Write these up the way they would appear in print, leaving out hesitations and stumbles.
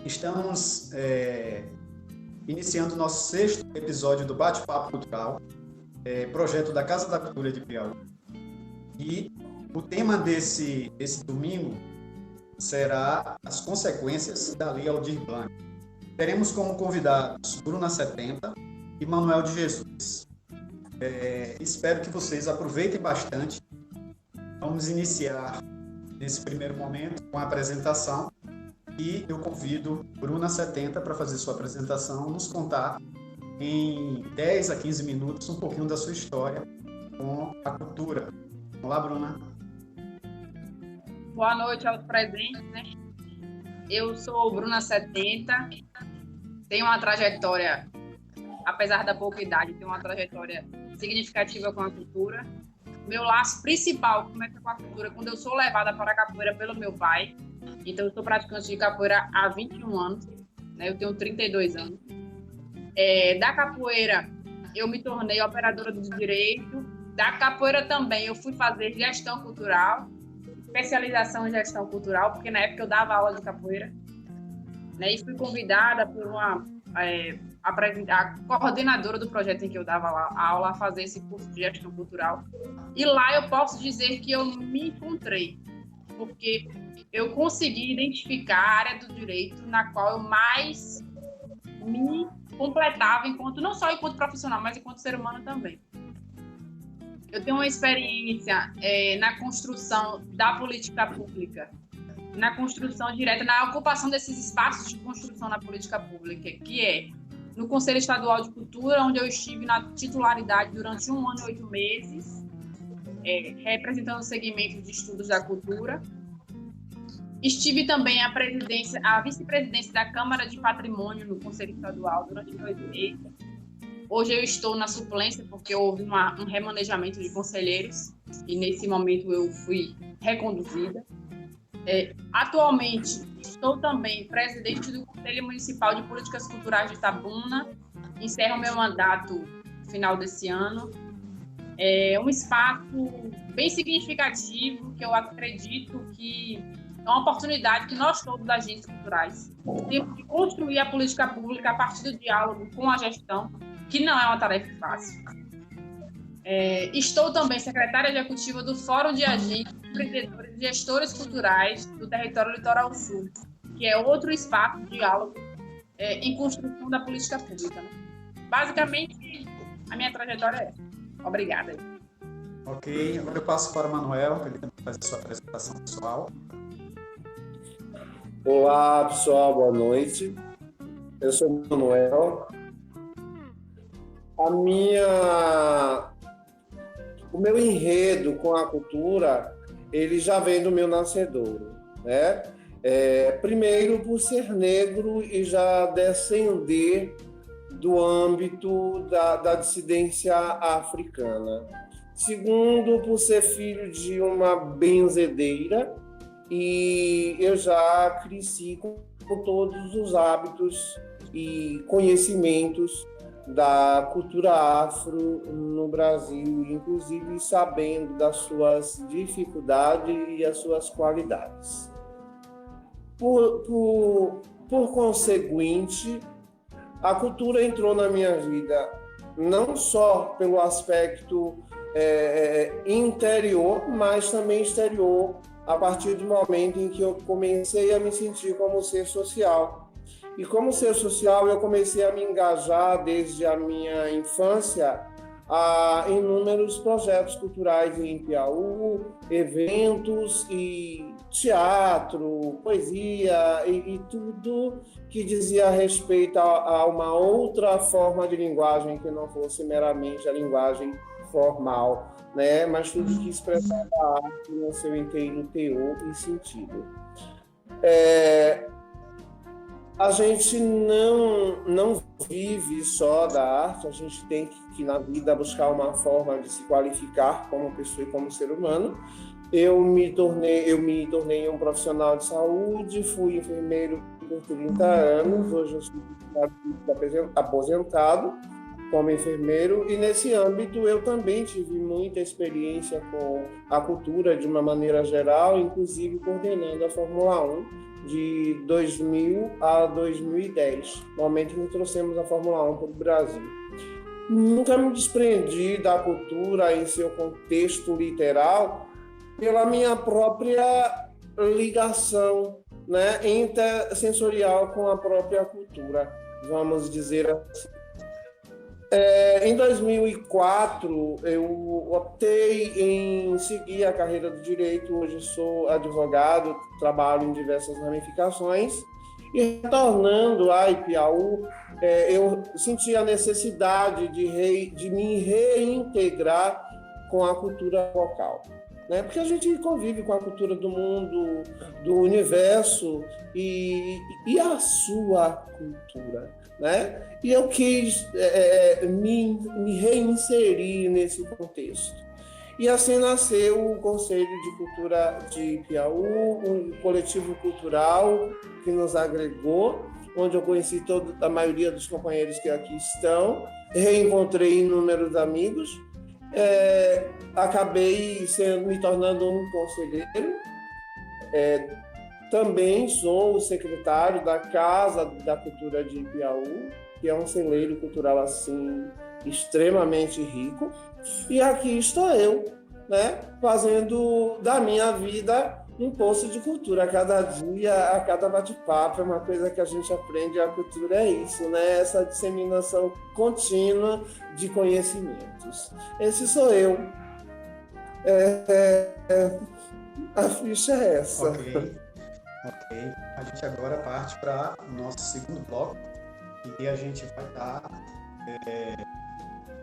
Estamos iniciando o nosso 6º episódio do Bate-Papo Cultural, projeto da Casa da Cultura de Piauí. E o tema desse domingo será as consequências da Lei Aldir Blanc. Teremos como convidados Bruna 70 e Manuel de Jesus. Espero que vocês aproveitem bastante. Vamos iniciar nesse primeiro momento com a apresentação e eu convido Bruna 70 para fazer sua apresentação, nos contar em 10 a 15 minutos um pouquinho da sua história com a cultura. Vamos lá, Bruna. Boa noite aos presentes, né? Eu sou Bruna 70, tenho uma trajetória, apesar da pouca idade, tenho uma trajetória significativa com a cultura. Meu laço principal começa com a cultura quando eu sou levada para a capoeira pelo meu pai. Então, eu sou praticante de capoeira há 21 anos, né? Eu tenho 32 anos. Da capoeira, eu me tornei operadora do direito. Da capoeira também, eu fui fazer gestão cultural, especialização em gestão cultural, porque na época eu dava aula de capoeira, né? E fui convidada por a coordenadora do projeto em que eu dava a aula a fazer esse curso de gestão cultural. E lá eu posso dizer que eu me encontrei, porque eu consegui identificar a área do direito na qual eu mais me completava não só enquanto profissional, mas enquanto ser humano também. Eu tenho uma experiência na construção da política pública, na construção direta, na ocupação desses espaços de construção na política pública, que é no Conselho Estadual de Cultura, onde eu estive na titularidade durante 1 ano e 8 meses, representando o segmento de estudos da cultura. Estive também a vice-presidência da Câmara de Patrimônio no Conselho Estadual durante 2 meses. Hoje eu estou na suplência porque houve um remanejamento de conselheiros e nesse momento eu fui reconduzida. Atualmente estou também presidente do Conselho Municipal de Políticas Culturais de Itabuna. Encerro meu mandato no final desse ano. É um espaço bem significativo que eu acredito que é uma oportunidade que nós todos, agentes culturais, temos que construir a política pública a partir do diálogo com a gestão, que não é uma tarefa fácil. Estou também secretária executiva do Fórum de Agentes, Empreendedores e Gestores Culturais do Território Litoral Sul, que é outro espaço de diálogo em construção da política pública, né? Basicamente, a minha trajetória é essa. Obrigada. Ok, agora eu passo para o Manuel, para ele fazer sua apresentação pessoal. Olá, pessoal, boa noite. Eu sou o Manuel. O meu enredo com a cultura, ele já vem do meu nascedouro, né? Primeiro, por ser negro e já descender do âmbito da dissidência africana. Segundo, por ser filho de uma benzedeira e eu já cresci com todos os hábitos e conhecimentos da cultura afro no Brasil, inclusive sabendo das suas dificuldades e as suas qualidades. Por conseguinte, a cultura entrou na minha vida não só pelo aspecto interior, mas também exterior, a partir do momento em que eu comecei a me sentir como ser social. E como ser social, eu comecei a me engajar desde a minha infância a inúmeros projetos culturais em Piauí, eventos e teatro, poesia e tudo que dizia respeito a uma outra forma de linguagem que não fosse meramente a linguagem formal, né? Mas tudo que expressava a arte no seu inteiro teor e sentido. A gente não vive só da arte, a gente tem que na vida buscar uma forma de se qualificar como pessoa e como ser humano. Eu me tornei um profissional de saúde, fui enfermeiro por 30 anos, hoje eu sou aposentado como enfermeiro, e nesse âmbito eu também tive muita experiência com a cultura de uma maneira geral, inclusive coordenando a Fórmula 1 de 2000 a 2010, no momento em que trouxemos a Fórmula 1 para o Brasil. Nunca me desprendi da cultura em seu contexto literal pela minha própria ligação, né, intersensorial com a própria cultura, vamos dizer assim. Em 2004, eu optei em seguir a carreira do direito. Hoje sou advogado, trabalho em diversas ramificações. E retornando a Ipiaú, eu senti a necessidade de me reintegrar com a cultura local, né? Porque a gente convive com a cultura do mundo, do universo e a sua cultura, né? E eu quis me reinserir nesse contexto. E assim nasceu o Conselho de Cultura de Ipiaú, um coletivo cultural que nos agregou, onde eu conheci a maioria dos companheiros que aqui estão, reencontrei inúmeros amigos, acabei me tornando um conselheiro. Também sou o secretário da Casa da Cultura de Ipiaú, que é um celeiro cultural assim extremamente rico. E aqui estou eu, né, fazendo da minha vida um poço de cultura. A cada dia, a cada bate-papo, é uma coisa que a gente aprende. A cultura é isso, né? Essa disseminação contínua de conhecimentos. Esse sou eu. A ficha é essa. Ok. A gente agora parte para o nosso segundo bloco, e a gente vai estar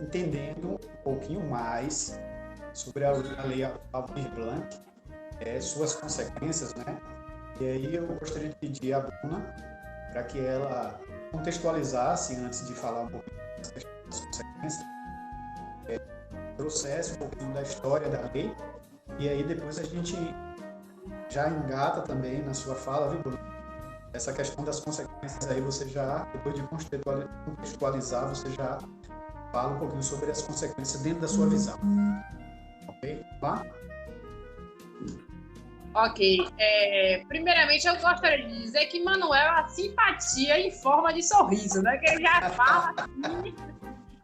entendendo um pouquinho mais sobre a Lei Aldir Blanc, suas consequências, né? E aí eu gostaria de pedir à Bruna para que ela contextualizasse, antes de falar um pouquinho das consequências, trouxesse um pouquinho da história da lei, e aí depois a gente já engata também na sua fala, viu, Bruna? Essa questão das consequências aí, você já, depois de contextualizar, você já fala um pouquinho sobre as consequências dentro da sua visão. Ok? Tá? Ok. Primeiramente, eu gostaria de dizer que Manuel é a simpatia em forma de sorriso, né? Que ele já fala assim.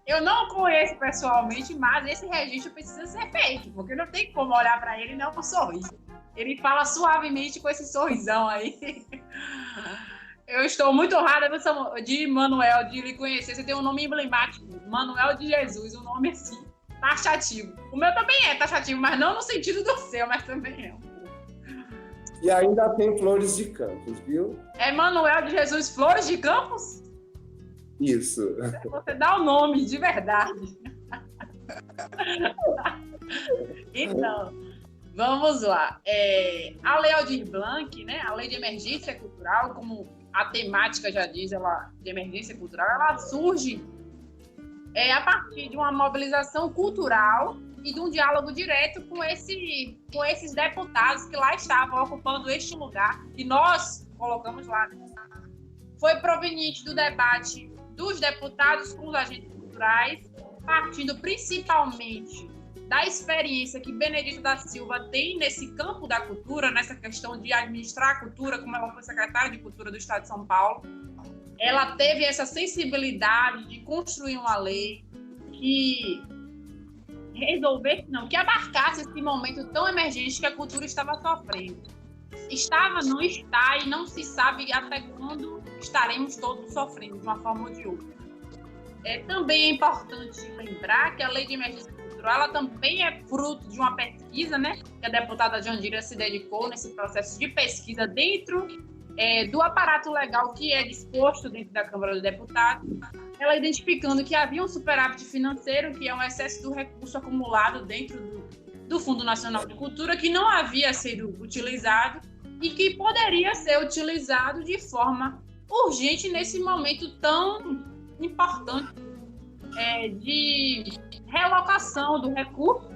Eu não conheço pessoalmente, mas esse registro precisa ser feito, porque não tem como olhar para ele e não com sorriso. Ele fala suavemente com esse sorrisão aí. Eu estou muito honrada de Manuel, de lhe conhecer. Você tem um nome emblemático, Manuel de Jesus, um nome assim, taxativo. O meu também é taxativo, mas não no sentido do seu, mas também é. E ainda tem Flores de Campos, viu? É Manuel de Jesus Flores de Campos? Isso. Você dá o nome, de verdade. Então, vamos lá. A Lei Aldir Blanc, né, a Lei de Emergência Cultural, como a temática já diz, de emergência cultural, ela surge a partir de uma mobilização cultural e de um diálogo direto com esses deputados que lá estavam ocupando este lugar que nós colocamos lá. Foi proveniente do debate dos deputados com os agentes culturais, partindo principalmente da experiência que Benedito da Silva tem nesse campo da cultura, nessa questão de administrar a cultura, como ela foi secretária de Cultura do Estado de São Paulo. Ela teve essa sensibilidade de construir uma lei que que abarcasse esse momento tão emergente que a cultura estava sofrendo. Não está e não se sabe até quando estaremos todos sofrendo de uma forma ou de outra. Também é importante lembrar que a Lei de Emergência Cultural ela também é fruto de uma pesquisa, né, que a deputada Jandira se dedicou nesse processo de pesquisa dentro do aparato legal que é disposto dentro da Câmara dos Deputados, ela identificando que havia um superávit financeiro, que é um excesso do recurso acumulado dentro do Fundo Nacional de Cultura, que não havia sido utilizado e que poderia ser utilizado de forma urgente nesse momento tão importante de realocação do recurso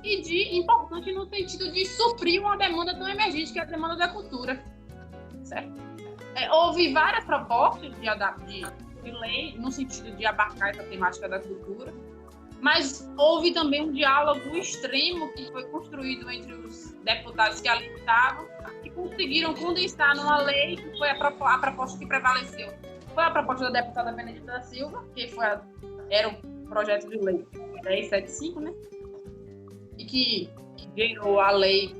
e de importante no sentido de suprir uma demanda tão emergente que é a demanda da cultura. Certo? Houve várias propostas de lei no sentido de abarcar essa temática da cultura, mas houve também um diálogo extremo que foi construído entre os deputados que ali estavam e conseguiram condensar numa lei que foi a proposta que prevaleceu. Foi a proposta da deputada Benedita da Silva, que era o projeto de lei 1075, né? E que gerou a lei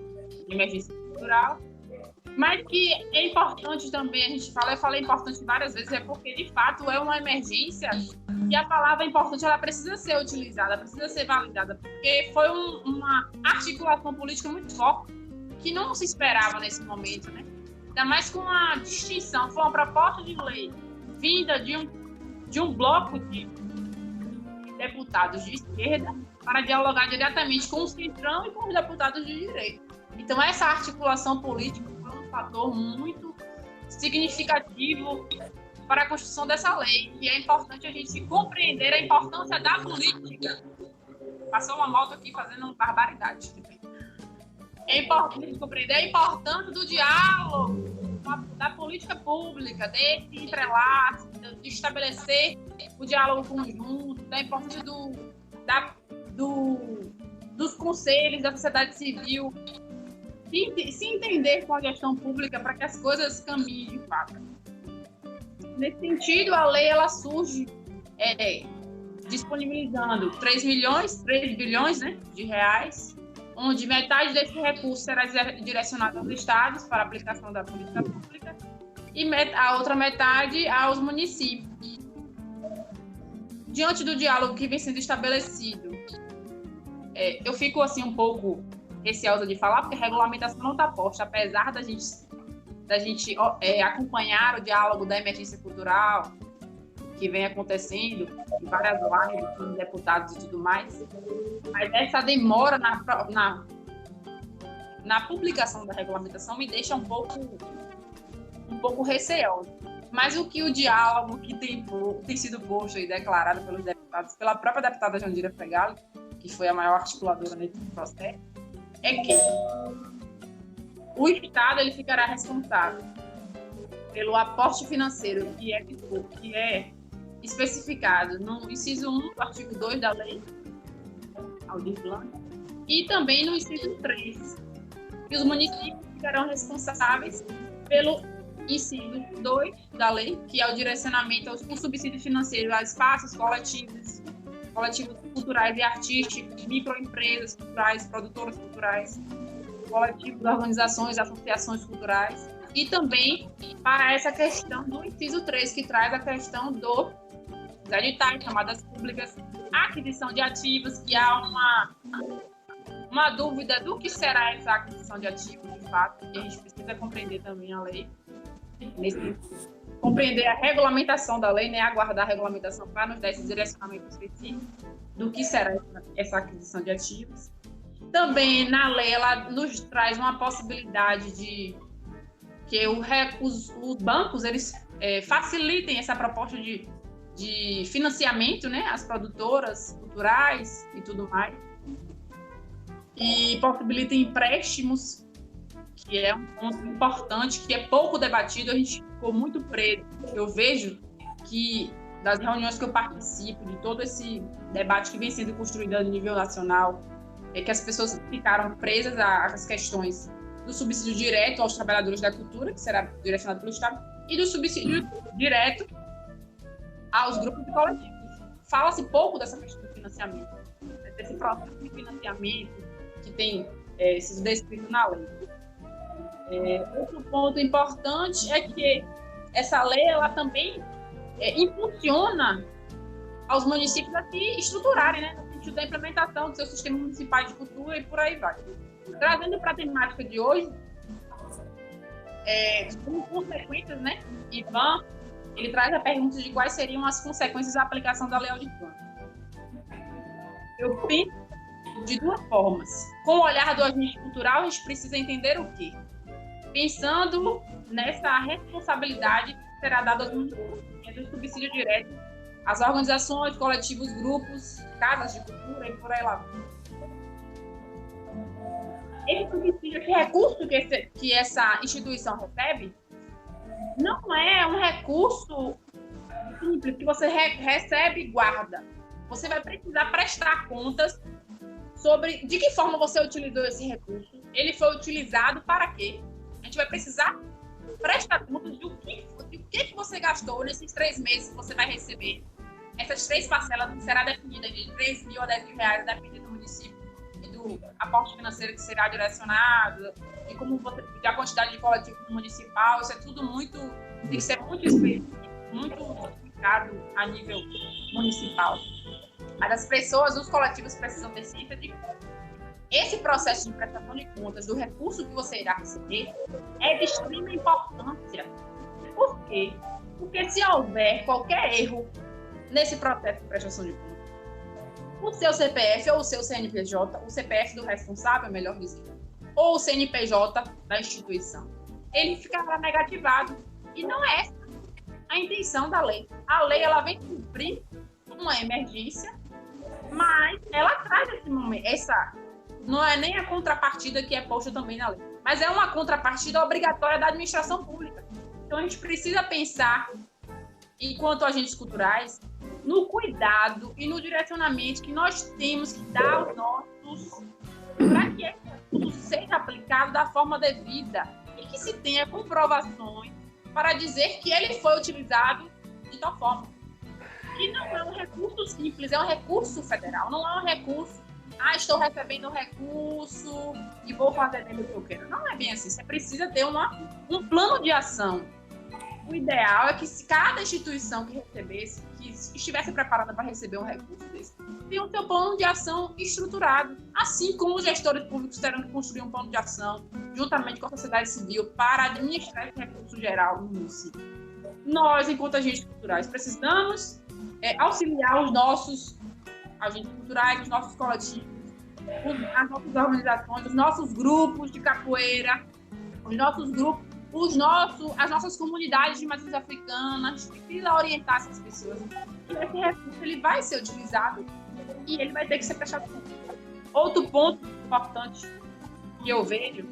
de emergência cultural. Mas que é importante também, a gente fala, eu falei importante várias vezes, é porque de fato é uma emergência e a palavra importante ela precisa ser utilizada, precisa ser validada, porque foi uma articulação política muito forte que não se esperava nesse momento, né? Ainda mais com a distinção, foi uma proposta de lei vinda de um bloco de deputados de esquerda para dialogar diretamente com o centrão e com os deputados de direita. Então essa articulação política foi um fator muito significativo para a construção dessa lei, e é importante a gente compreender a importância da política. Passou uma moto aqui fazendo barbaridade. É importante compreender a importância do diálogo, da política pública, desse entrelaço, de estabelecer o diálogo conjunto, da importância dos conselhos, da sociedade civil, se entender com a gestão pública para que as coisas caminhem de fato. Nesse sentido, a lei ela surge disponibilizando 3 bilhões, né, de reais, onde metade desse recurso será direcionado aos estados para a aplicação da política pública e a outra metade aos municípios. Diante do diálogo que vem sendo estabelecido, eu fico assim um pouco receosa de falar, porque a regulamentação não está posta, apesar da gente acompanhar o diálogo da emergência cultural que vem acontecendo em várias lives com deputados e tudo mais, mas essa demora na publicação da regulamentação me deixa um pouco receosa. Mas o que o diálogo que tem sido posto e declarado pelos deputados, pela própria deputada Jandira Fegali, que foi a maior articuladora nesse processo, é que o Estado ele ficará responsável pelo aporte financeiro que é especificado no inciso 1 do artigo 2 da lei, Aldir Blanc, e também no inciso 3, que os municípios ficarão responsáveis pelo inciso 2 da lei, que é o direcionamento aos subsídios financeiros a espaços coletivos culturais e artísticos, microempresas culturais, produtoras culturais, coletivos, organizações, associações culturais, e também para essa questão do inciso 3, que traz a questão dos editais, chamadas públicas, aquisição de ativos, que há uma dúvida do que será essa aquisição de ativos, de fato, e a gente precisa compreender também a lei, compreender a regulamentação da lei, né, aguardar a regulamentação para nos dar esse direcionamento específico do que será essa aquisição de ativos. Também na lei ela nos traz uma possibilidade de que os bancos eles facilitem essa proposta de financiamento, né, às produtoras culturais e tudo mais, e possibilitem empréstimos, que é um ponto importante, que é pouco debatido, a gente ficou muito preso. Eu vejo que das reuniões que eu participo, de todo esse debate que vem sendo construído a nível nacional, é que as pessoas ficaram presas às questões do subsídio direto aos trabalhadores da cultura, que será direcionado pelo Estado, e do subsídio direto aos grupos e coletivos. Fala-se pouco dessa questão do financiamento, desse processo de financiamento que tem sido descrito na lei. Outro ponto importante é que essa lei ela também impulsiona aos municípios a se estruturarem, né, no sentido da implementação dos seus sistemas municipais de cultura e por aí vai. Trazendo para a temática de hoje, como consequências, né, Ivan, ele traz a pergunta de quais seriam as consequências da aplicação da Lei Aldir Blanc. Eu penso de duas formas. Com o olhar do agente cultural, a gente precisa entender o quê? Pensando nessa responsabilidade que será dada aos municípios, do subsídio direto às organizações, coletivos, grupos, casas de cultura e por aí lá. Esse subsídio, esse recurso que essa instituição recebe, não é um recurso simples que você recebe e guarda. você vai precisar prestar contas sobre de que forma você utilizou esse recurso, ele foi utilizado para quê? A gente vai precisar prestar contas do que você gastou nesses 3 meses que você vai receber. Essas 3 parcelas será definida de 3 mil a 10 mil reais, dependendo do município e do aporte financeiro que será direcionado, e como a quantidade de coletivo municipal. Isso é tudo tem que ser muito específico, muito explicado a nível municipal. Mas as pessoas, os coletivos precisam ter ciência de que esse processo de prestação de contas do recurso que você irá receber é de extrema importância. Por quê? Porque se houver qualquer erro nesse processo de prestação de contas, o seu CPF ou o seu CNPJ, o CPF do responsável, melhor dizendo, ou o CNPJ da instituição, ele ficará negativado. E não é essa a intenção da lei. A lei, ela vem cumprir uma emergência, mas ela traz esse momento, não é nem a contrapartida que é posta também na lei, mas é uma contrapartida obrigatória da administração pública. Então a gente precisa pensar, enquanto agentes culturais, no cuidado e no direcionamento que nós temos que dar aos nossos, para que esse recurso seja aplicado da forma devida e que se tenha comprovações para dizer que ele foi utilizado de tal forma. E não é um recurso simples, é um recurso federal, não é um recurso, estou recebendo um recurso e vou fazer dele o que eu quero. Não é bem assim, você precisa ter um plano de ação. O ideal é que se cada instituição que recebesse, que estivesse preparada para receber um recurso desse, tenha o seu plano de ação estruturado, assim como os gestores públicos terão que construir um plano de ação, juntamente com a sociedade civil, para administrar esse recurso geral no município. Nós, enquanto agentes culturais, precisamos auxiliar os nossos agentes culturais, os nossos coletivos, as nossas organizações, os nossos grupos de capoeira, os nossos grupos, as nossas comunidades de matriz africana. A gente precisa orientar essas pessoas. E esse recurso ele vai ser utilizado e ele vai ter que ser prestado conta. Outro ponto importante que eu vejo,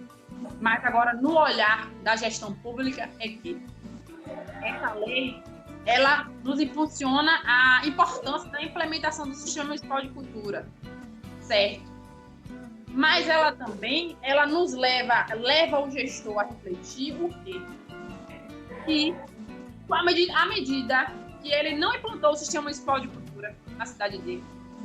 mas agora no olhar da gestão pública, é que essa lei ela nos impulsiona a importância da implementação do Sistema Municipal de Cultura, certo? Mas ela também, nos leva o gestor a refletir o quê? Que, à medida que ele não implantou o Sistema Municipal de Cultura na cidade dele,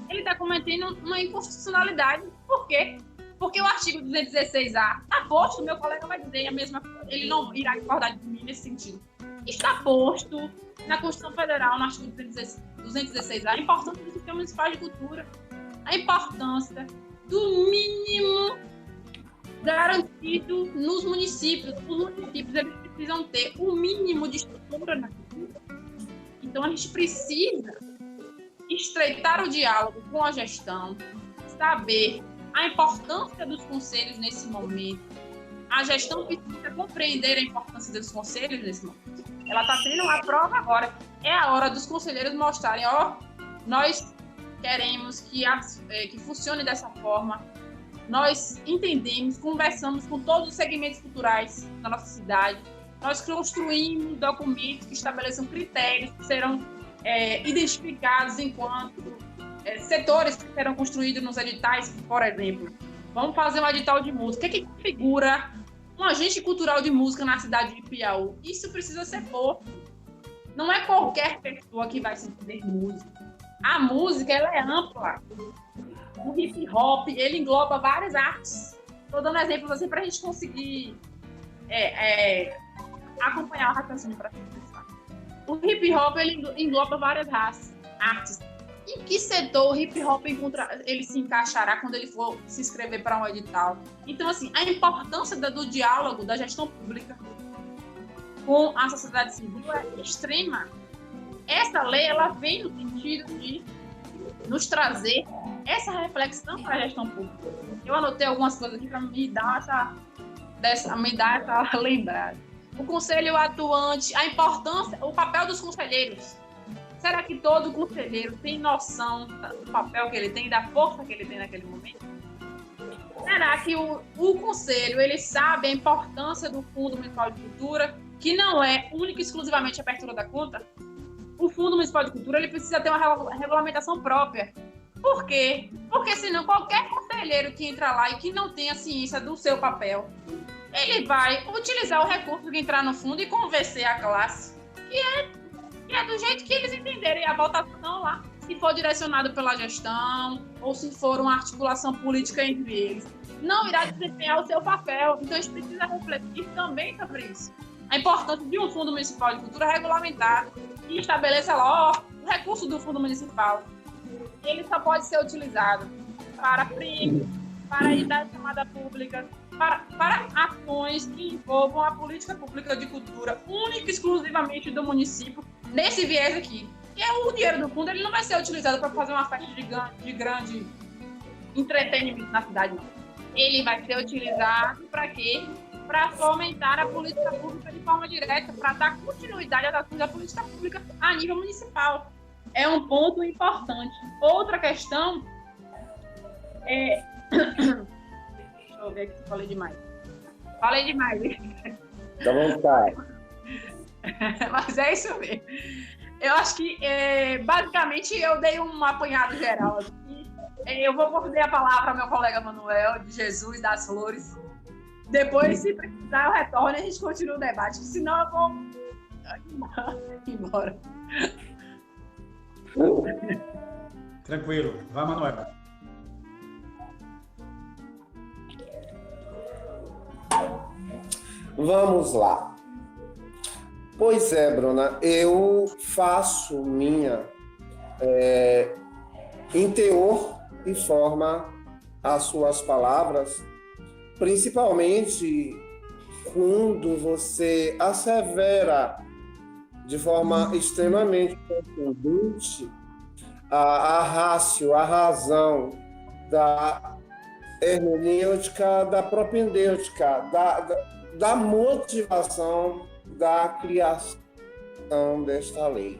ele está cometendo uma inconstitucionalidade. Por quê? Porque o artigo 216A está posto, meu colega vai dizer a mesma coisa, ele não irá discordar de mim nesse sentido. Está posto na Constituição Federal, no artigo 216A, a importância do Sistema Municipal de Cultura, a importância do mínimo garantido nos municípios. Os municípios eles precisam ter o mínimo de estrutura na cultura. Então, a gente precisa estreitar o diálogo com a gestão, saber a importância dos conselhos nesse momento. A gestão precisa compreender a importância dos conselhos nesse momento. Ela está tendo uma prova agora. É a hora dos conselheiros mostrarem, nós queremos que funcione dessa forma. Nós entendemos, conversamos com todos os segmentos culturais da nossa cidade. Nós construímos documentos que estabeleçam critérios que serão identificados enquanto setores que serão construídos nos editais, por exemplo. Vamos fazer um edital de música. O que configura um agente cultural de música na cidade de Piauí? Isso precisa ser posto. Não é qualquer pessoa que vai se entender música. A música ela é ampla. O hip hop ele engloba várias artes. Estou dando exemplos assim para a gente conseguir acompanhar o raciocínio para pensar. O hip hop ele engloba várias artes. Em que setor o hip hop ele se encaixará quando ele for se inscrever para um edital? Então, assim, a importância do diálogo da gestão pública com a sociedade civil é extrema. Essa lei ela vem no sentido de nos trazer essa reflexão para a gestão pública. Eu anotei algumas coisas aqui para me dar essa lembrada. O conselho atuante, a importância, o papel dos conselheiros. Será que todo conselheiro tem noção do papel que ele tem, da força que ele tem naquele momento? Será que o conselho ele sabe a importância do Fundo Municipal de Cultura, que não é única e exclusivamente a abertura da conta? o Fundo Municipal de Cultura ele precisa ter uma regulamentação própria. Por quê? Porque senão qualquer conselheiro que entra lá e que não tenha ciência do seu papel, ele vai utilizar o recurso que entrar no fundo e convencer a classe que é do jeito que eles entenderem a votação lá, se for direcionado pela gestão ou se for uma articulação política entre eles. Não irá desempenhar o seu papel. Então a gente precisa refletir também sobre isso. A importância de um Fundo Municipal de Cultura regulamentado e estabeleça lá, o recurso do Fundo Municipal. Ele só pode ser utilizado para prêmios, para idade chamada pública, para ações que envolvam a política pública de cultura única e exclusivamente do município, nesse viés aqui. E o dinheiro do fundo ele não vai ser utilizado para fazer uma festa de grande entretenimento na cidade, não. Ele vai ser utilizado para quê? Para fomentar a política pública de forma direta, para dar continuidade às ações da política pública a nível municipal. É um ponto importante. Outra questão é... Deixa eu ver aqui se falei demais. Falei demais, hein? Dá vontade. Mas é isso mesmo. Eu acho que, basicamente, eu dei um apanhado geral aqui. Eu vou conceder a palavra ao meu colega Manuel, de Jesus das Flores. Depois, se precisar, eu retorno e a gente continua o debate, senão eu vou embora. Tranquilo. Vai, Manuel. Vamos lá. Pois é, Bruna, eu faço minha em teor e forma as suas palavras, principalmente quando você assevera de forma extremamente contundente a ratio, a razão da hermenêutica, da propedêutica, da motivação da criação desta lei.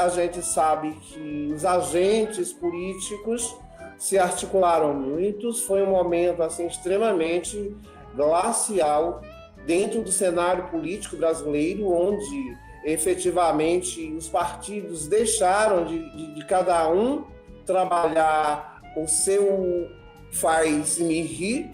A gente sabe que os agentes políticos se articularam muitos, foi um momento assim, extremamente glacial dentro do cenário político brasileiro, onde efetivamente os partidos deixaram de cada um trabalhar o seu faz-me rir,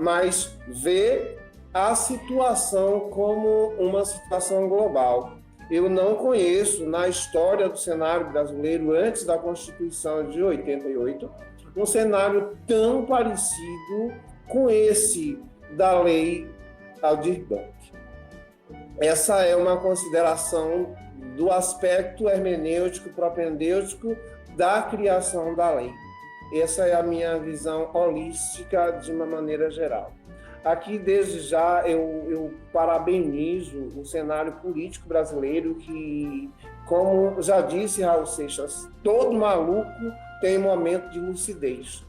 mas ver a situação como uma situação global. Eu não conheço, na história do cenário brasileiro, antes da Constituição de 88, um cenário tão parecido com esse da Lei Aldir Blanc. Essa é uma consideração do aspecto hermenêutico, propedêutico da criação da lei. Essa é a minha visão holística de uma maneira geral. Aqui, desde já, eu parabenizo o cenário político brasileiro que, como já disse Raul Seixas, todo maluco tem momento de lucidez.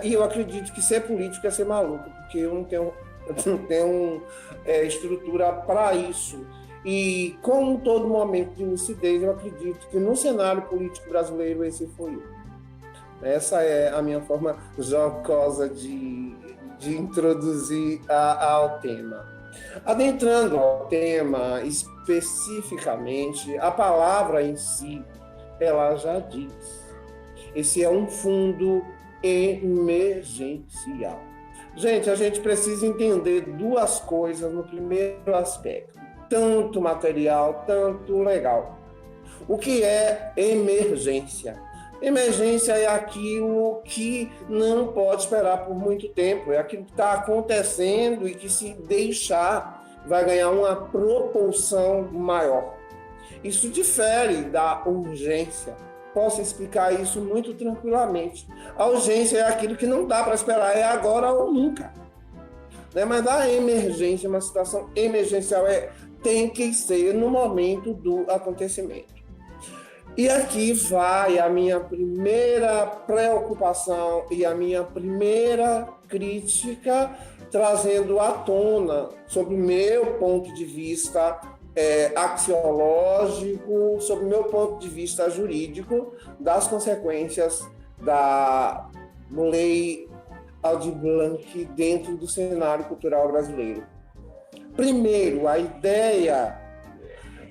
E eu acredito que ser político é ser maluco, porque eu não tenho estrutura para isso. E, como todo momento de lucidez, eu acredito que no cenário político brasileiro esse foi eu. Essa é a minha forma jocosa de introduzir ao tema. Adentrando ao tema especificamente, a palavra em si, ela já diz. Esse é um fundo emergencial. Gente, a gente precisa entender duas coisas no primeiro aspecto, tanto material, tanto legal. O que é emergência? Emergência é aquilo que não pode esperar por muito tempo, é aquilo que está acontecendo e que, se deixar, vai ganhar uma propulsão maior. Isso difere da urgência. Posso explicar isso muito tranquilamente. A urgência é aquilo que não dá para esperar, é agora ou nunca. Mas a emergência, uma situação emergencial, tem que ser no momento do acontecimento. E aqui vai a minha primeira preocupação e a minha primeira crítica, trazendo à tona, sobre o meu ponto de vista axiológico, sobre o meu ponto de vista jurídico, das consequências da Lei Aldir Blanc dentro do cenário cultural brasileiro. Primeiro, a ideia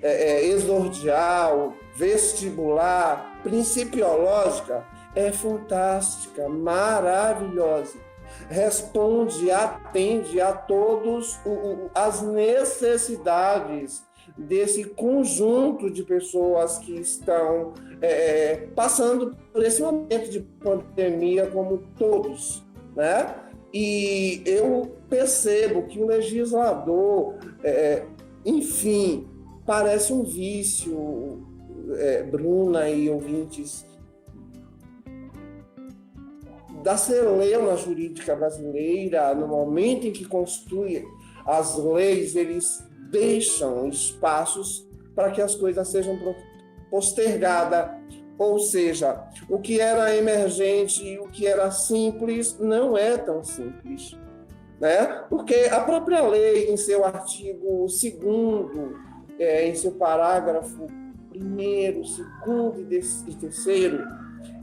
exordial, vestibular, principiológica, é fantástica, maravilhosa. Responde, atende a todas as necessidades desse conjunto de pessoas que estão passando por esse momento de pandemia, como todos, né? E eu percebo que o legislador, enfim, parece um vício, Bruna e ouvintes, da celeuma jurídica brasileira. No momento em que constitui as leis, eles deixam espaços para que as coisas sejam postergadas. Ou seja, o que era emergente e o que era simples não é tão simples, né? Porque a própria lei, em seu artigo 2º, em seu parágrafo 1º, 2º e 3º,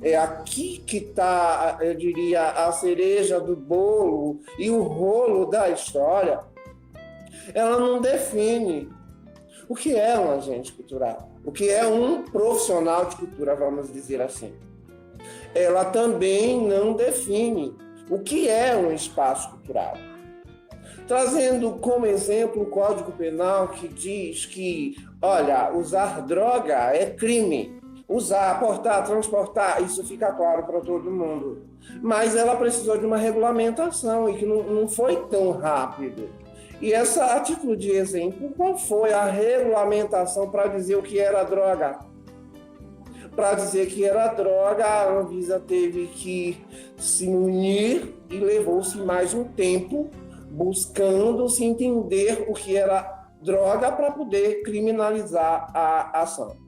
é aqui que está, eu diria, a cereja do bolo e o rolo da história. Ela não define o que é um agente cultural, o que é um profissional de cultura, vamos dizer assim. Ela também não define o que é um espaço cultural. Trazendo como exemplo o Código Penal, que diz que, olha, usar droga é crime. Usar, portar, transportar, isso fica claro para todo mundo. Mas ela precisou de uma regulamentação e que não foi tão rápido. E essa, a título de exemplo, qual foi a regulamentação para dizer o que era droga? Para dizer que era droga, a Anvisa teve que se unir e levou-se mais um tempo buscando se entender o que era droga para poder criminalizar a ação.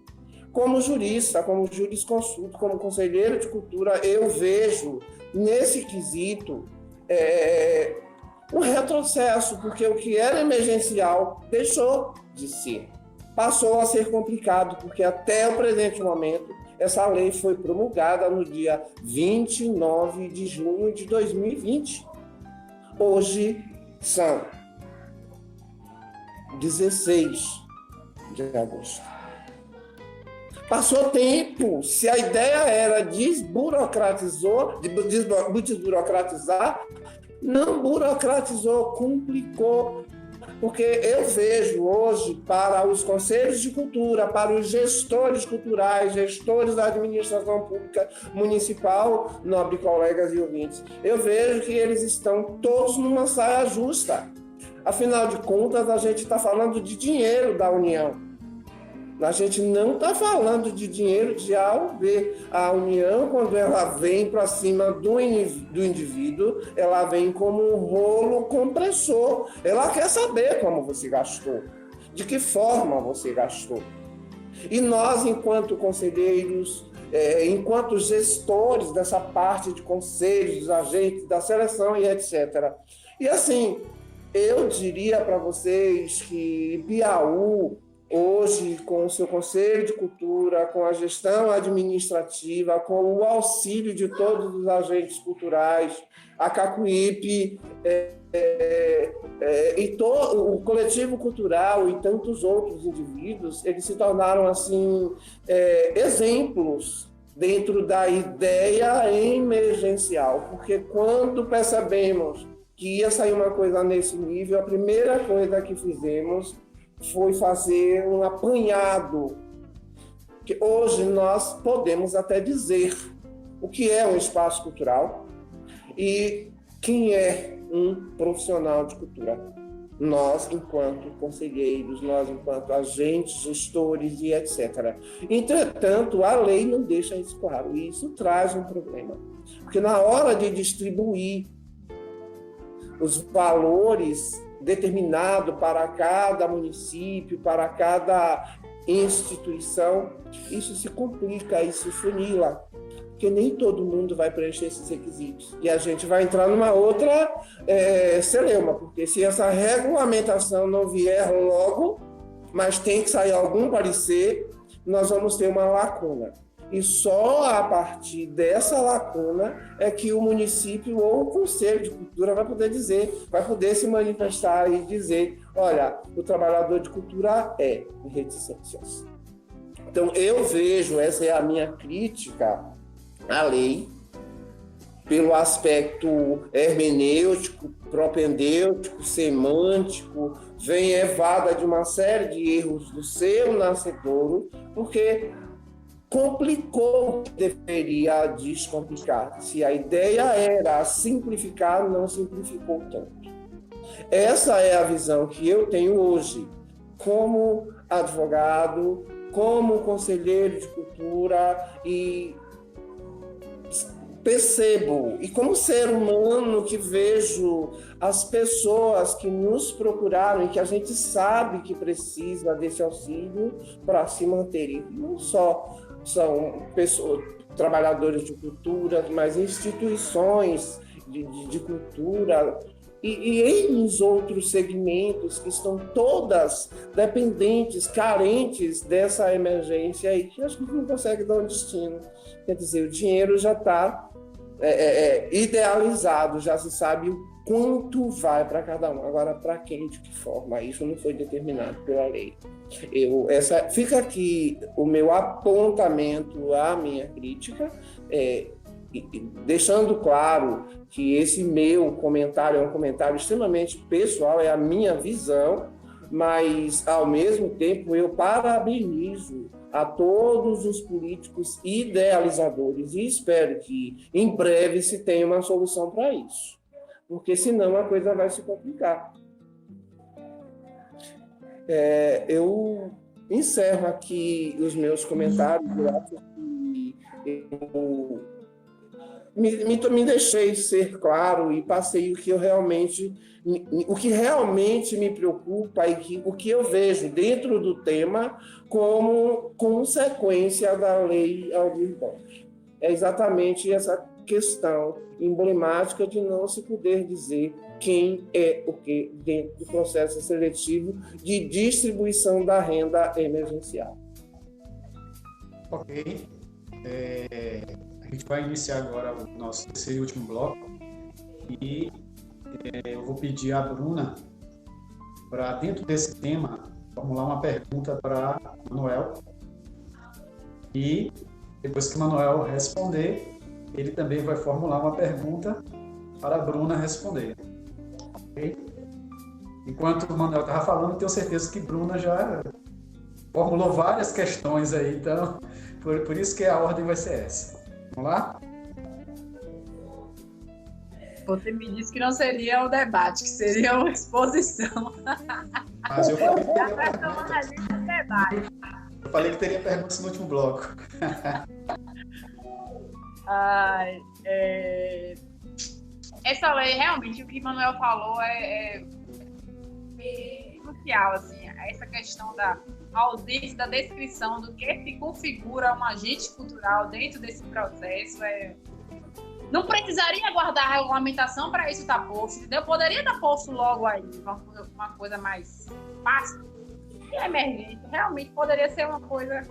Como jurista, como jurisconsulto, como conselheiro de cultura, eu vejo nesse quesito um retrocesso, porque o que era emergencial deixou de ser. Passou a ser complicado, porque até o presente momento, essa lei foi promulgada no dia 29 de junho de 2020. Hoje são 16 de agosto. Passou tempo. Se a ideia era desburocratizar, não burocratizou, complicou. Porque eu vejo hoje, para os conselhos de cultura, para os gestores culturais, gestores da administração pública municipal, nobre colegas e ouvintes, eu vejo que eles estão todos numa saia justa. Afinal de contas, a gente está falando de dinheiro da União. A gente não está falando de dinheiro de A ou B. A União, quando ela vem para cima do indivíduo, ela vem como um rolo compressor. Ela quer saber como você gastou, de que forma você gastou. E nós, enquanto conselheiros, enquanto gestores dessa parte de conselhos, dos agentes, da seleção e etc. E assim, eu diria para vocês que Piauí, hoje, com o seu Conselho de Cultura, com a gestão administrativa, com o auxílio de todos os agentes culturais, a Cacuípe, e o coletivo cultural e tantos outros indivíduos, eles se tornaram assim, exemplos dentro da ideia emergencial, porque quando percebemos que ia sair uma coisa nesse nível, a primeira coisa que fizemos foi fazer um apanhado, que hoje nós podemos até dizer o que é um espaço cultural e quem é um profissional de cultura. Nós, enquanto conselheiros, nós, enquanto agentes, gestores e etc. Entretanto, a lei não deixa isso claro, e isso traz um problema. Porque na hora de distribuir os valores determinado para cada município, para cada instituição, isso se complica, isso funila, porque nem todo mundo vai preencher esses requisitos. E a gente vai entrar numa outra celeuma, porque se essa regulamentação não vier logo, mas tem que sair algum parecer, nós vamos ter uma lacuna. E só a partir dessa lacuna é que o município ou o Conselho de Cultura vai poder dizer, vai poder se manifestar e dizer Olha, o trabalhador de cultura é reticências. Então, eu vejo, essa é a minha crítica à lei, pelo aspecto hermenêutico, propedêutico, semântico, vem evada de uma série de erros do seu nascedouro, porque complicou o que deveria descomplicar. Se a ideia era simplificar, não simplificou tanto. Essa é a visão que eu tenho hoje, como advogado, como conselheiro de cultura, e percebo, e como ser humano que vejo as pessoas que nos procuraram e que a gente sabe que precisa desse auxílio para se manterem. Não só são pessoas, trabalhadores de cultura, mas instituições de cultura e em outros segmentos que estão todas dependentes, carentes dessa emergência e que acho que não consegue dar um destino. Quer dizer, o dinheiro já está idealizado, já se sabe o quanto vai para cada um. Agora, para quem, de que forma? Isso não foi determinado pela lei. Fica aqui o meu apontamento, a minha crítica, deixando claro que esse meu comentário é um comentário extremamente pessoal, é a minha visão, mas, ao mesmo tempo, eu parabenizo a todos os políticos idealizadores e espero que, em breve, se tenha uma solução para isso, porque, senão, a coisa vai se complicar. Eu encerro aqui os meus comentários. Eu acho que me deixei ser claro e passei o que realmente me preocupa e o que eu vejo dentro do tema como consequência da lei Aldir Blanc. É exatamente essa questão emblemática de não se poder dizer quem é o que dentro do processo seletivo de distribuição da renda emergencial. Ok. A gente vai iniciar agora o nosso terceiro e último bloco e eu vou pedir à Bruna para, dentro desse tema, formular uma pergunta para Manuel e depois que o Manuel responder, ele também vai formular uma pergunta para a Bruna responder. Okay? Enquanto o Manuel estava falando, tenho certeza que Bruna já formulou várias questões aí, então por isso que a ordem vai ser essa. Vamos lá? Você me disse que não seria um debate, que seria uma exposição. Mas eu falei que teria perguntas. Eu falei que teria perguntas no último bloco. Essa lei, realmente, o que o Manuel falou é crucial, assim, essa questão da ausência da descrição do que se configura um agente cultural dentro desse processo. Não precisaria aguardar a regulamentação para isso estar posto, entendeu? Poderia estar posto logo aí, uma coisa mais fácil. E a emergência realmente poderia ser uma coisa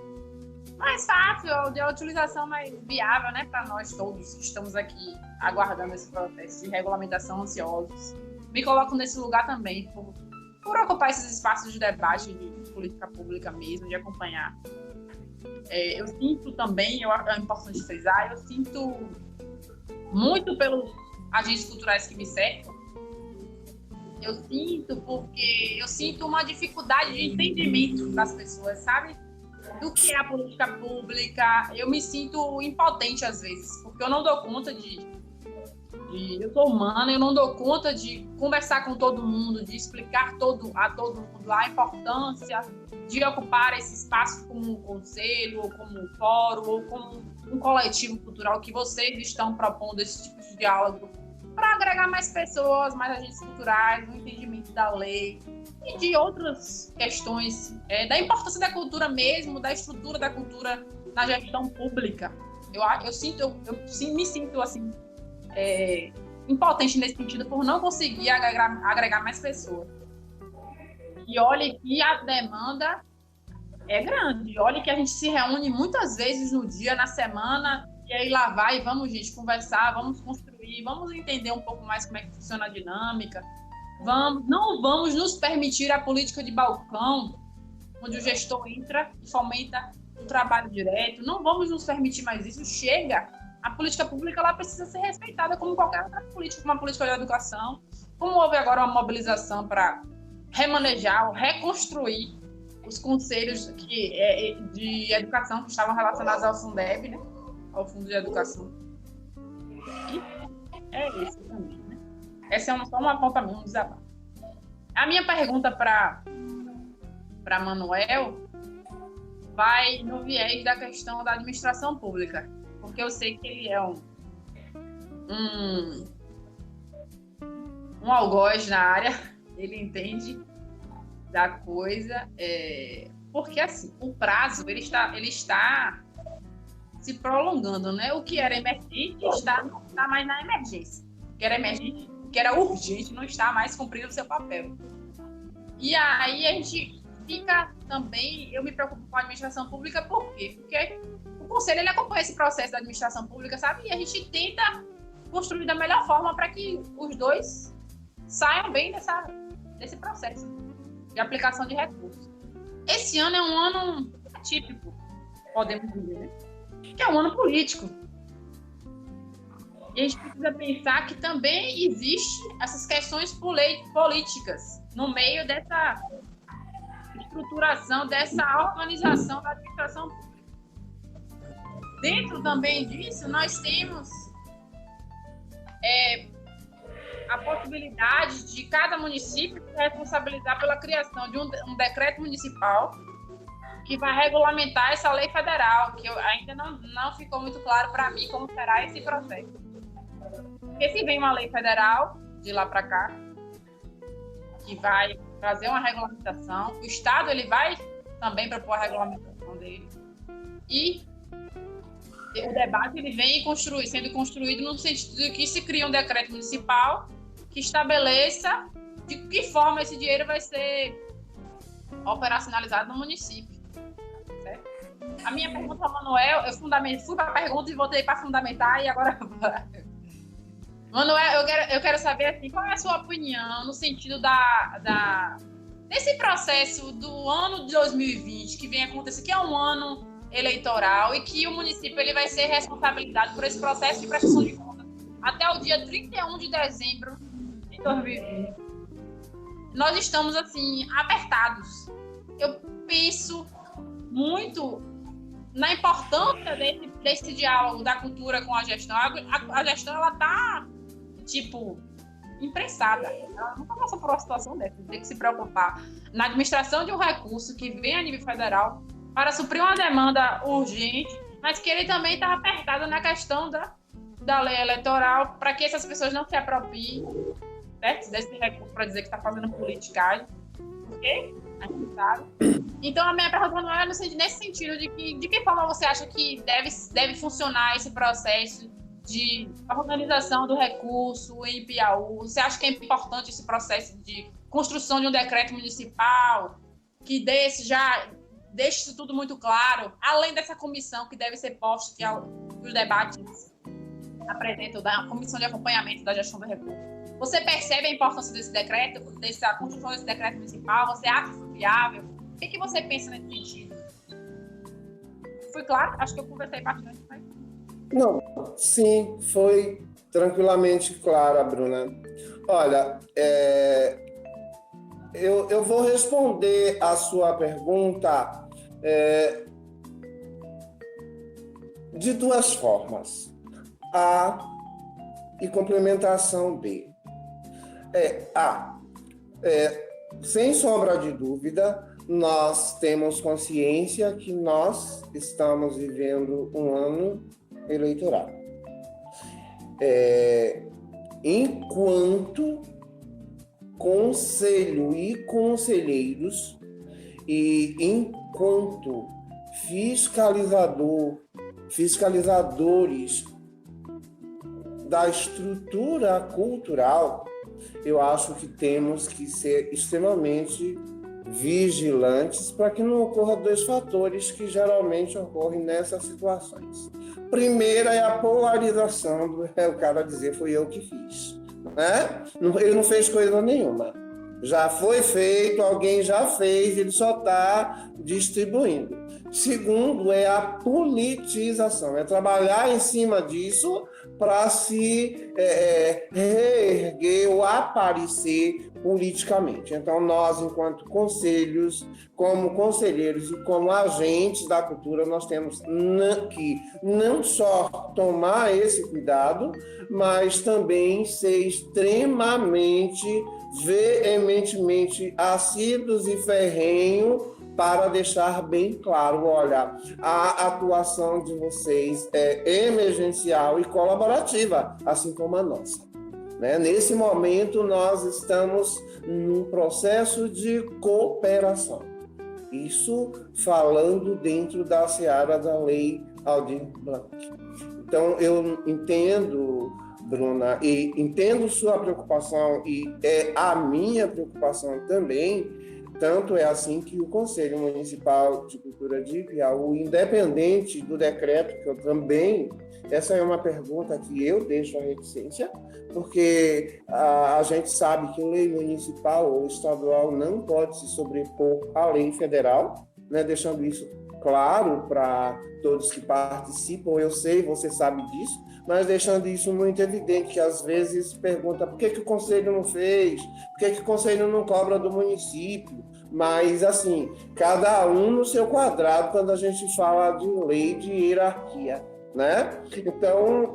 mais fácil, de utilização mais viável, né, para nós todos que estamos aqui aguardando esse processo de regulamentação ansiosos. Me coloco nesse lugar também, por ocupar esses espaços de debate de política pública mesmo, de acompanhar. Eu sinto também, é importante frisar, eu sinto muito pelos agentes culturais que me cercam. Eu sinto uma dificuldade de entendimento das pessoas, sabe? Do que é a política pública. Eu me sinto impotente às vezes, porque eu não dou conta eu sou humana, eu não dou conta de conversar com todo mundo, de explicar a todo mundo a importância de ocupar esse espaço como um conselho, ou como um fórum, ou como um coletivo cultural, que vocês estão propondo esse tipo de diálogo para agregar mais pessoas, mais agentes culturais, no entendimento da lei e de outras questões, da importância da cultura mesmo, da estrutura da cultura na gestão pública. Eu me sinto assim, impotente nesse sentido por não conseguir agregar mais pessoas. E olha que a demanda é grande. Olha que a gente se reúne muitas vezes no dia, na semana, e aí lá vai, vamos, gente, conversar, vamos construir, vamos entender um pouco mais como é que funciona a dinâmica. não vamos nos permitir a política de balcão, onde o gestor entra e fomenta o trabalho direto. Não vamos nos permitir mais isso. Chega. A política pública ela precisa ser respeitada como qualquer outra política, como a política de educação. Como houve agora uma mobilização para remanejar, reconstruir os conselhos de educação que estavam relacionados ao Fundeb, né? Ao Fundo de Educação. E é isso também, né? Essa é só um apontamento, um desabafo. A minha pergunta para Manuel vai no viés da questão da administração pública, porque eu sei que ele é um algoz na área, ele entende da coisa, porque assim, o prazo ele está se prolongando, né? O que era emergente não está mais na emergência. O que era emergente, o que era urgente não está mais cumprindo o seu papel. E aí a gente fica também, eu me preocupo com a administração pública, por quê? Porque o conselho ele acompanha esse processo da administração pública, sabe? E a gente tenta construir da melhor forma para que os dois saiam bem desse processo de aplicação de recursos. Esse ano é um ano atípico, podemos dizer, né? Que é um ano político. E a gente precisa pensar que também existem essas questões políticas no meio dessa estruturação, dessa organização da administração pública. Dentro também disso, nós temos a possibilidade de cada município se responsabilizar pela criação de um decreto municipal que vai regulamentar essa lei federal, que ainda não ficou muito claro para mim como será esse processo. Porque se vem uma lei federal de lá para cá, que vai trazer uma regulamentação, o Estado ele vai também propor a regulamentação dele, e o debate ele vem sendo construído no sentido de que se cria um decreto municipal que estabeleça de que forma esse dinheiro vai ser operacionalizado no município. Certo? A minha pergunta ao Manuel, eu fui para a pergunta e voltei para fundamentar, e agora... Manuel, eu quero saber assim, qual é a sua opinião no sentido desse processo do ano de 2020 que vem acontecer, que é um ano eleitoral e que o município ele vai ser responsabilizado por esse processo de prestação de contas até o dia 31 de dezembro de 2020. Nós estamos, assim, apertados. Eu penso muito na importância desse diálogo da cultura com a gestão. A gestão, ela está, imprensada. Ela nunca passou por uma situação dessa. Tem que se preocupar na administração de um recurso que vem a nível federal para suprir uma demanda urgente, mas que ele também está apertado na questão da lei eleitoral para que essas pessoas não se apropriem, certo? Desse recurso para dizer que está fazendo politicagem. Ok? A gente sabe. Então, a minha pergunta não é nesse sentido de que forma você acha que deve funcionar esse processo de organização do recurso em Piauí. Você acha que é importante esse processo de construção de um decreto municipal que deixe isso tudo muito claro, além dessa comissão que deve ser posta, que os debates apresentam da comissão de acompanhamento da gestão do recurso? Você percebe a importância desse decreto, dessa construção desse decreto municipal? Você acha isso viável? O que você pensa nesse sentido? Foi claro? Acho que eu conversei bastante. Mas... Não, sim, foi tranquilamente clara, Bruna. Olha, eu vou responder a sua pergunta de duas formas. A e complementação B. Sem sombra de dúvida, nós temos consciência que nós estamos vivendo um ano eleitoral. Enquanto conselho e conselheiros e enquanto fiscalizadores da estrutura cultural, eu acho que temos que ser extremamente vigilantes para que não ocorra dois fatores que geralmente ocorrem nessas situações. Primeira é a polarização, o cara dizer foi eu que fiz. né? Ele não fez coisa nenhuma. Já foi feito, alguém já fez, ele só está distribuindo. Segundo, é a politização, é trabalhar em cima disso para se reerguer ou aparecer politicamente. Então, nós, enquanto conselhos, como conselheiros e como agentes da cultura, nós temos que não só tomar esse cuidado, mas também ser extremamente, veementemente assíduos e ferrenhos para deixar bem claro, olha, a atuação de vocês é emergencial e colaborativa, assim como a nossa. Né? Nesse momento, nós estamos num processo de cooperação. Isso falando dentro da seara da Lei Aldir Blanc. Então, eu entendo, Bruna, e entendo sua preocupação, e é a minha preocupação também. Tanto é assim que o Conselho Municipal de Cultura de Piauí, independente do decreto, que eu também, essa é uma pergunta que eu deixo a reticência, porque a gente sabe que lei municipal ou estadual não pode se sobrepor à lei federal, né, deixando isso claro para todos que participam. Eu sei, você sabe disso, mas deixando isso muito evidente, que às vezes pergunta por que o Conselho não fez, por que o Conselho não cobra do município, mas assim, cada um no seu quadrado quando a gente fala de lei de hierarquia, né? Então,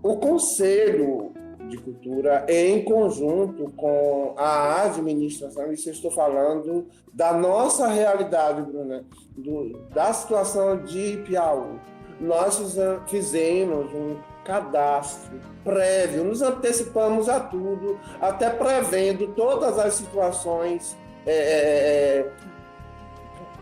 o Conselho de Cultura, em conjunto com a administração, isso eu estou falando da nossa realidade, Bruna, da situação de Piauí. Nós fizemos um cadastro prévio, nos antecipamos a tudo, até prevendo todas as situações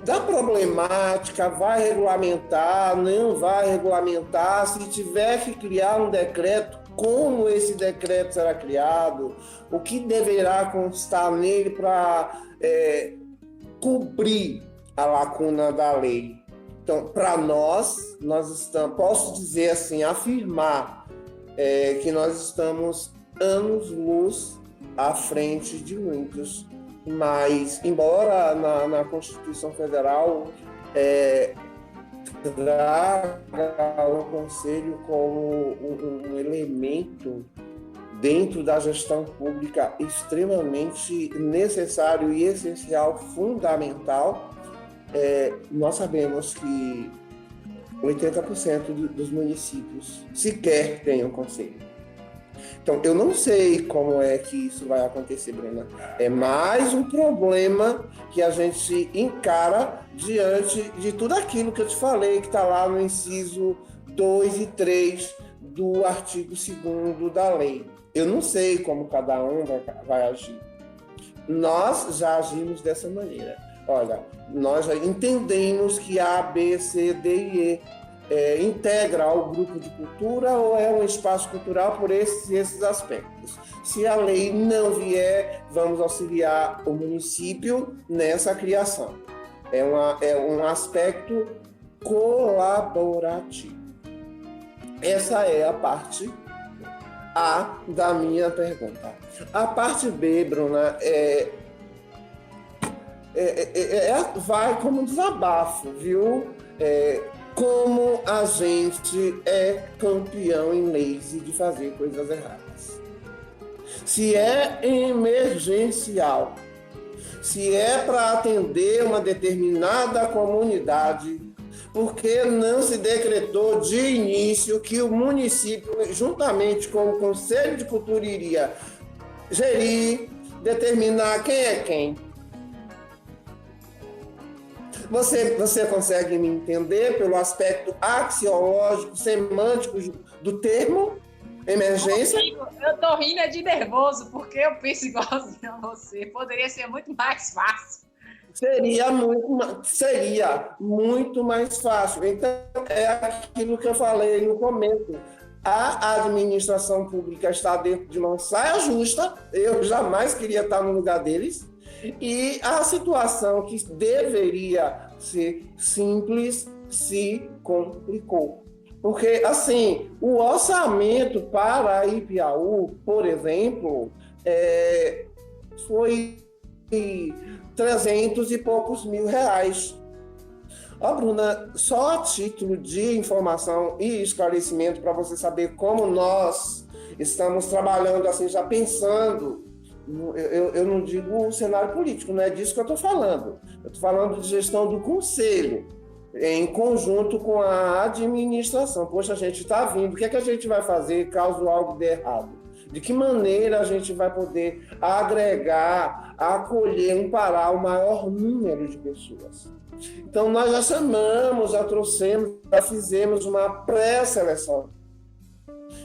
da problemática, vai regulamentar, não vai regulamentar, se tiver que criar um decreto, como esse decreto será criado, o que deverá constar nele para cobrir a lacuna da lei. Então, para nós estamos, posso dizer assim, afirmar que nós estamos anos-luz à frente de muitos, mas, embora na Constituição Federal traga o Conselho como um elemento dentro da gestão pública extremamente necessário e essencial, fundamental, nós sabemos que 80% dos municípios sequer têm um conselho. Então, eu não sei como é que isso vai acontecer, Bruna. É mais um problema que a gente encara diante de tudo aquilo que eu te falei, que está lá no inciso 2 e 3 do artigo 2º da lei. Eu não sei como cada um vai agir. Nós já agimos dessa maneira. Olha, nós já entendemos que A, B, C, D e E integra ao grupo de cultura ou é um espaço cultural por esses aspectos. Se a lei não vier, vamos auxiliar o município nessa criação. É um aspecto colaborativo. Essa é a parte A da minha pergunta. A parte B, Bruna, vai como um desabafo, viu? Como a gente é campeão em lazy de fazer coisas erradas. Se é emergencial, se é para atender uma determinada comunidade, por que não se decretou de início que o município, juntamente com o Conselho de Cultura, iria gerir, determinar quem é quem? Você consegue me entender pelo aspecto axiológico, semântico do termo emergência? Eu tô rindo de nervoso, porque eu penso igualzinho a você. Poderia ser muito mais fácil. Seria muito mais fácil. Então, é aquilo que eu falei no começo. A administração pública está dentro de uma saia justa. Eu jamais queria estar no lugar deles. E a situação que deveria ser simples se complicou. Porque, assim, o orçamento para a Ipiaú, por exemplo, foi 300 e poucos mil reais. Ó, Bruna, só a título de informação e esclarecimento para você saber como nós estamos trabalhando, assim, já pensando, eu não digo o cenário político, não é disso que eu estou falando. Eu estou falando de gestão do conselho, em conjunto com a administração. Poxa, a gente está vindo, o que é que a gente vai fazer caso algo dê errado? De que maneira a gente vai poder agregar, acolher, amparar o maior número de pessoas? Então, nós já chamamos, já trouxemos, já fizemos uma pré-seleção.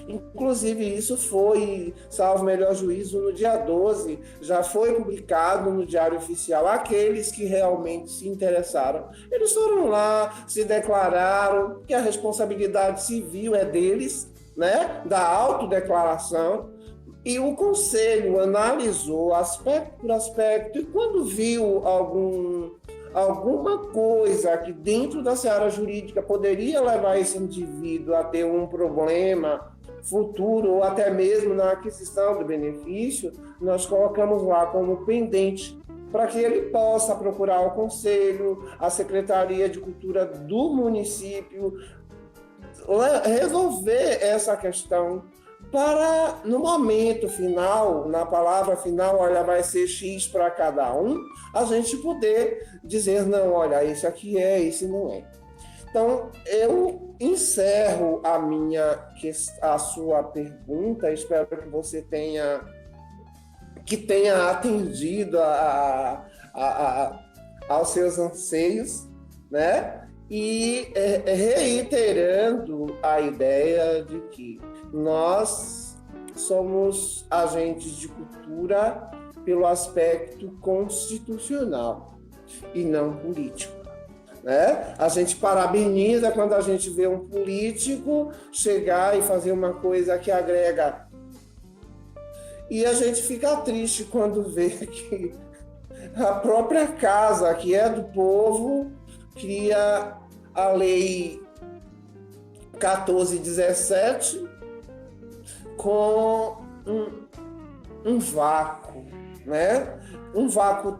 Inclusive, isso foi, salvo melhor juízo, no dia 12, já foi publicado no Diário Oficial. Aqueles que realmente se interessaram, eles foram lá, se declararam que a responsabilidade civil é deles, né, da autodeclaração, e o Conselho analisou aspecto por aspecto, e quando viu alguma coisa que dentro da seara jurídica poderia levar esse indivíduo a ter um problema futuro ou até mesmo na aquisição do benefício, nós colocamos lá como pendente para que ele possa procurar o Conselho, a Secretaria de Cultura do município, resolver essa questão para, no momento final, na palavra final, olha, vai ser X para cada um, a gente poder dizer, não, olha, esse aqui é, esse não é. Então, eu encerro a sua pergunta, espero que você tenha atendido aos seus anseios, né? E reiterando a ideia de que nós somos agentes de cultura pelo aspecto constitucional e não político. Né? A gente parabeniza quando a gente vê um político chegar e fazer uma coisa que agrega. E a gente fica triste quando vê que a própria casa, que é do povo, cria a Lei 1417 com um vácuo, né? Um vácuo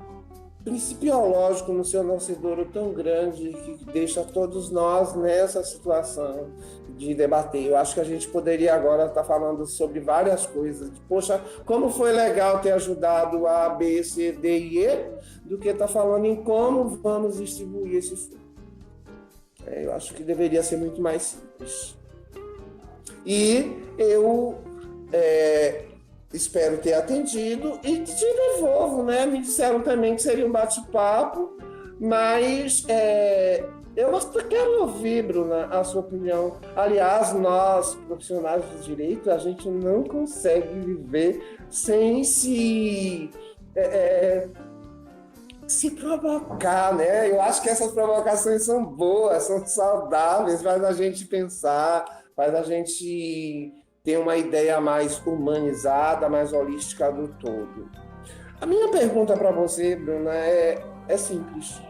principiológico no seu nascedouro tão grande que deixa todos nós nessa situação de debater. Eu acho que a gente poderia agora estar falando sobre várias coisas. Poxa, como foi legal ter ajudado a B, C, D e E, do que estar falando em como vamos distribuir esse fundo. Eu acho que deveria ser muito mais simples. E eu espero ter atendido e te devolvo, né? Me disseram também que seria um bate-papo, mas eu quero ouvir, Bruna, a sua opinião. Aliás, nós, profissionais de direito, a gente não consegue viver sem se provocar, né? Eu acho que essas provocações são boas, são saudáveis, faz a gente pensar, faz a gente ter uma ideia mais humanizada, mais holística do todo. A minha pergunta para você, Bruna, é simples.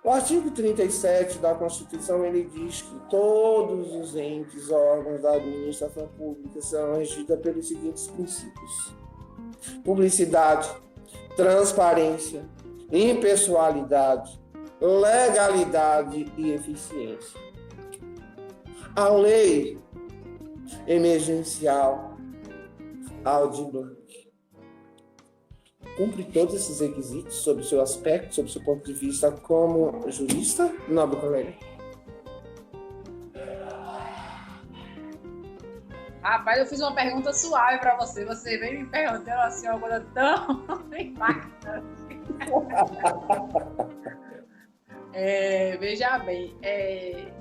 O artigo 37 da Constituição, ele diz que todos os entes, órgãos da administração pública são regidos pelos seguintes princípios: publicidade, transparência, impessoalidade, legalidade e eficiência. A lei emergencial Aldir Blanc cumpre todos esses requisitos sob o seu aspecto, sob o seu ponto de vista como jurista, nobre colega? Rapaz, eu fiz uma pergunta suave para você. Você veio me perguntando assim uma coisa tão impactante. Veja bem,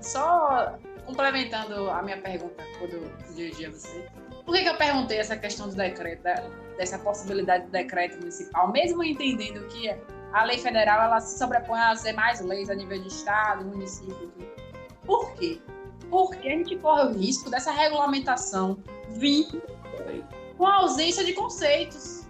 só complementando a minha pergunta quando dirigi a você, por que eu perguntei essa questão do decreto, dessa possibilidade de decreto municipal, mesmo entendendo que a lei federal ela se sobrepõe às demais leis a nível de estado, município. Por quê? Porque a gente corre o risco dessa regulamentação vir com a ausência de conceitos.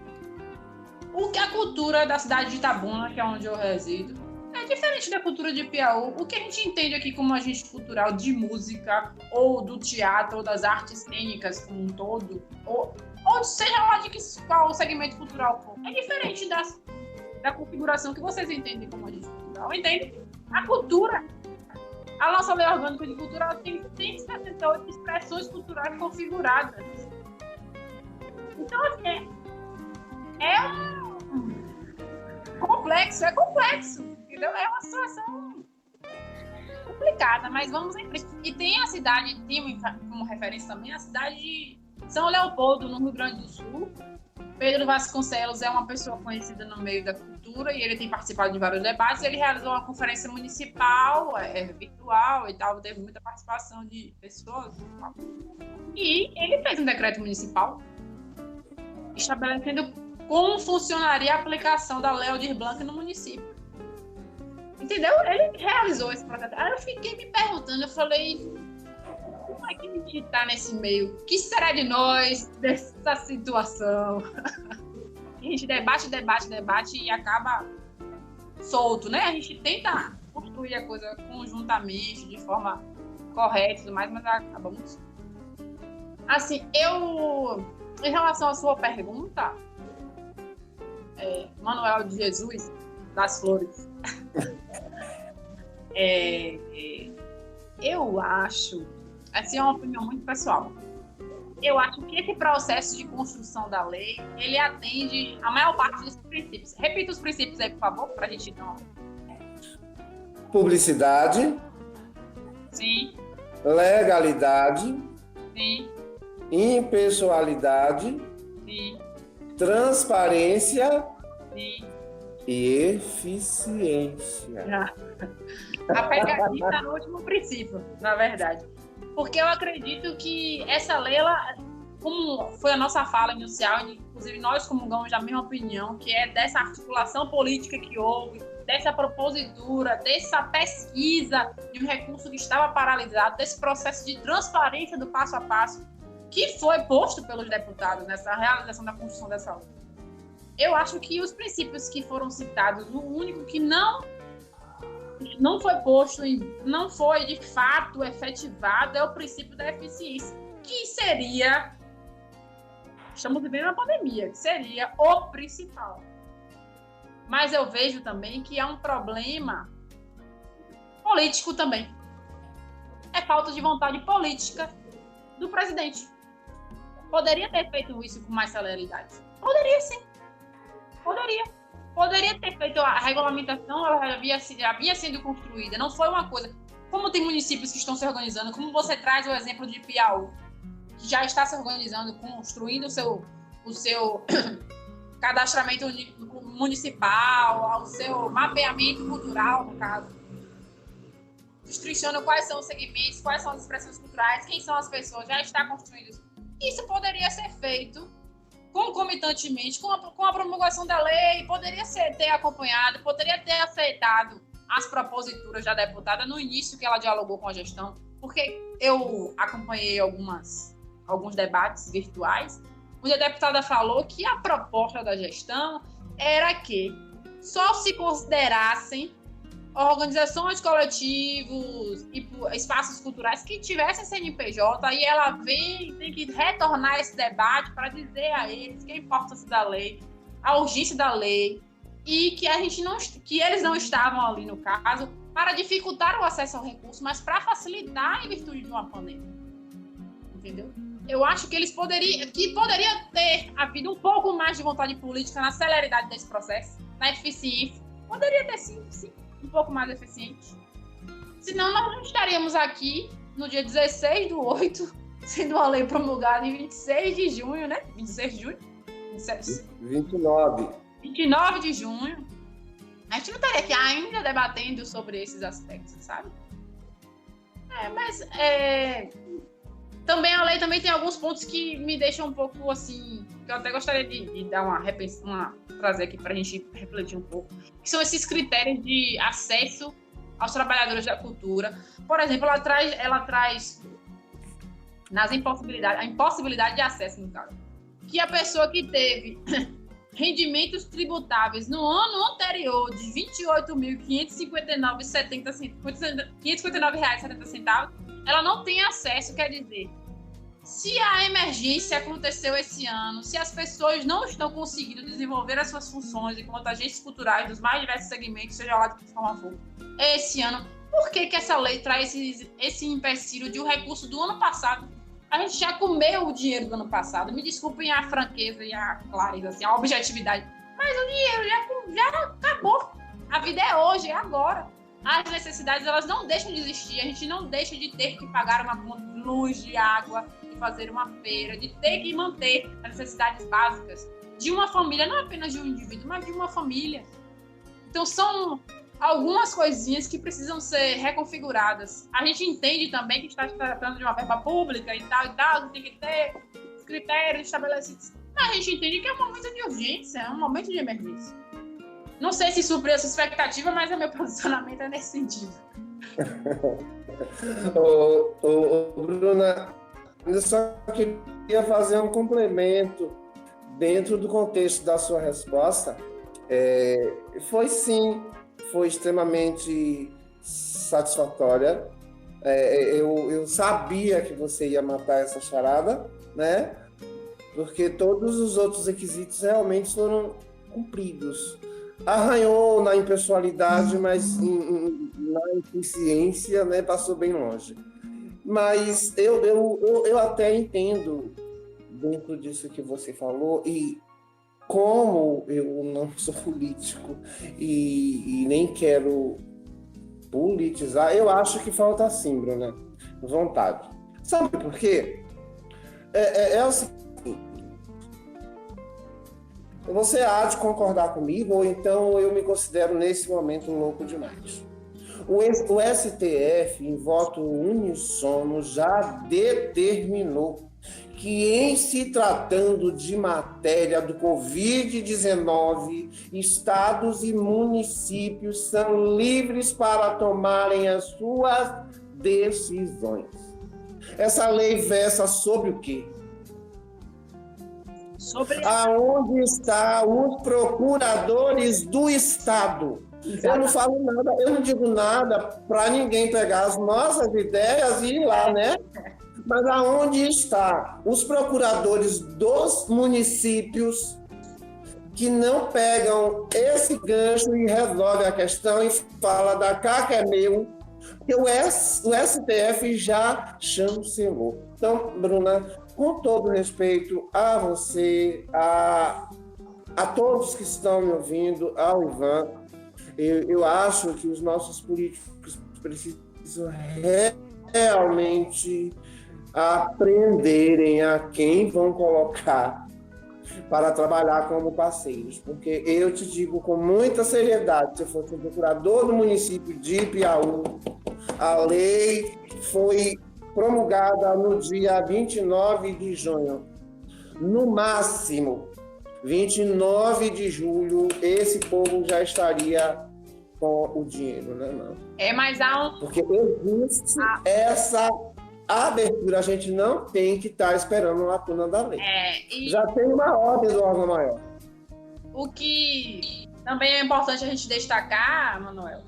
O que a cultura da cidade de Itabuna, que é onde eu resido, é diferente da cultura de Piauí. O que a gente entende aqui como agente cultural de música, ou do teatro, ou das artes cênicas como um todo, ou seja lá de qual segmento cultural for, é diferente da configuração que vocês entendem como agente cultural. Entende? A cultura, a nossa lei orgânica de cultura, ela tem 168 expressões culturais configuradas. Então, assim, é complexo, entendeu? É uma situação complicada, mas vamos em frente. E tem a cidade, tem como referência também a cidade de São Leopoldo, no Rio Grande do Sul. Pedro Vasconcelos é uma pessoa conhecida no meio da cultura e ele tem participado de vários debates. Ele realizou uma conferência municipal, virtual e tal, teve muita participação de pessoas. E ele fez um decreto municipal estabelecendo como funcionaria a aplicação da Lei Aldir Blanc no município. Entendeu? Ele realizou esse projeto. Aí eu fiquei me perguntando, eu falei, como é que a gente está nesse meio? O que será de nós dessa situação? A gente debate e acaba solto, né? A gente tenta construir a coisa conjuntamente, de forma correta e tudo mais, mas acaba muito solto. Assim, em relação à sua pergunta, Manuel de Jesus das Flores, eu acho, assim, é uma opinião muito pessoal, eu acho que esse processo de construção da lei, ele atende a maior parte dos princípios. Repita os princípios aí, por favor, para a gente não... Publicidade. Sim. Legalidade. Sim. Impessoalidade. Sim. Transparência. Sim. E eficiência. A pegadinha está no último princípio, na verdade. Porque eu acredito que essa lei, ela, como foi a nossa fala inicial, inclusive nós comungamos da mesma opinião, que é dessa articulação política que houve, dessa propositura, dessa pesquisa de um recurso que estava paralisado, desse processo de transparência do passo a passo que foi posto pelos deputados nessa realização da construção dessa lei. Eu acho que os princípios que foram citados, o único que não foi posto e não foi de fato efetivado é o princípio da eficiência, que seria, estamos vivendo uma pandemia, que seria o principal. Mas eu vejo também que há um problema político também. É falta de vontade política do presidente. Poderia ter feito isso com mais celeridade? Poderia, sim. Poderia ter feito a regulamentação, ela já vinha sendo construída. Não foi uma coisa... Como tem municípios que estão se organizando, como você traz o exemplo de Piauí, que já está se organizando, construindo o seu cadastramento municipal, o seu mapeamento cultural, no caso. Destrinchando quais são os segmentos, quais são as expressões culturais, quem são as pessoas, já está construindo isso. Isso poderia ser feito concomitantemente com a promulgação da lei, poderia ter acompanhado, poderia ter aceitado as proposituras da deputada no início que ela dialogou com a gestão, porque eu acompanhei alguns debates virtuais, onde a deputada falou que a proposta da gestão era que só se considerassem organizações, coletivos e espaços culturais que tivessem CNPJ, e ela tem que retornar esse debate para dizer a eles que a importância da lei, a urgência da lei, e que eles não estavam ali, no caso, para dificultar o acesso ao recurso, mas para facilitar em virtude de uma pandemia. Entendeu? Eu acho que poderia ter havido um pouco mais de vontade política na celeridade desse processo, na eficiência. Poderia ter sim, um pouco mais eficiente. Senão, nós não estaríamos aqui no dia 16/8, sendo uma lei promulgada em 26 de junho, né? 26 de junho? 29 de junho. A gente não estaria aqui ainda debatendo sobre esses aspectos, sabe? Também a lei também tem alguns pontos que me deixam um pouco assim, que eu até gostaria de dar trazer aqui para a gente refletir um pouco, que são esses critérios de acesso aos trabalhadores da cultura. Por exemplo, ela traz a impossibilidade de acesso, no caso, que a pessoa que teve rendimentos tributáveis no ano anterior de R$ 28.559,70, ela não tem acesso. Quer dizer, se a emergência aconteceu esse ano, se as pessoas não estão conseguindo desenvolver as suas funções enquanto agentes culturais dos mais diversos segmentos, seja lá de que forma for, esse ano, por que essa lei traz esse empecilho de um recurso do ano passado? A gente já comeu o dinheiro do ano passado. Me desculpem a franqueza e a clareza, assim, a objetividade. Mas o dinheiro já acabou. A vida é hoje, é agora. As necessidades, elas não deixam de existir. A gente não deixa de ter que pagar uma conta de luz, de água, de fazer uma feira, de ter que manter as necessidades básicas de uma família, não apenas de um indivíduo, mas de uma família. Então, são algumas coisinhas que precisam ser reconfiguradas. A gente entende também que está se tratando de uma verba pública e tal, tem que ter critérios estabelecidos. Mas a gente entende que é um momento de urgência, é um momento de emergência. Não sei se supriu essa expectativa, mas o meu posicionamento é nesse sentido. Bruna, eu só queria fazer um complemento dentro do contexto da sua resposta. Foi extremamente satisfatória. Eu sabia que você ia matar essa charada, né? Porque todos os outros requisitos realmente foram cumpridos. Arranhou na impessoalidade, mas na eficiência, né, passou bem longe. Mas eu até entendo dentro disso que você falou, e como eu não sou político e nem quero politizar, eu acho que falta sim, Bruna, vontade. Sabe por quê? É o seguinte, você há de concordar comigo, ou então eu me considero nesse momento um louco demais. O STF, em voto unissono, já determinou que, em se tratando de matéria do Covid-19, estados e municípios são livres para tomarem as suas decisões. Essa lei versa sobre o quê? Aonde estão os procuradores do Estado? Eu não falo nada, eu não digo nada para ninguém pegar as nossas ideias e ir lá, né? Mas aonde estão os procuradores dos municípios que não pegam esse gancho e resolvem a questão e fala da cá que é meu, que o STF já chancelou. Então, Bruna, com todo respeito a você, a todos que estão me ouvindo, ao Ivan, eu acho que os nossos políticos precisam realmente aprenderem a quem vão colocar para trabalhar como parceiros. Porque eu te digo com muita seriedade, se eu fosse o procurador do município de Piauí, a lei foi promulgada no dia 29 de junho. No máximo, 29 de julho, esse povo já estaria com o dinheiro, né, não? Mas há um... Porque existe essa abertura, a gente não tem que estar esperando uma lacuna da lei. Já tem uma ordem do órgão maior. O que também é importante a gente destacar, Manuel,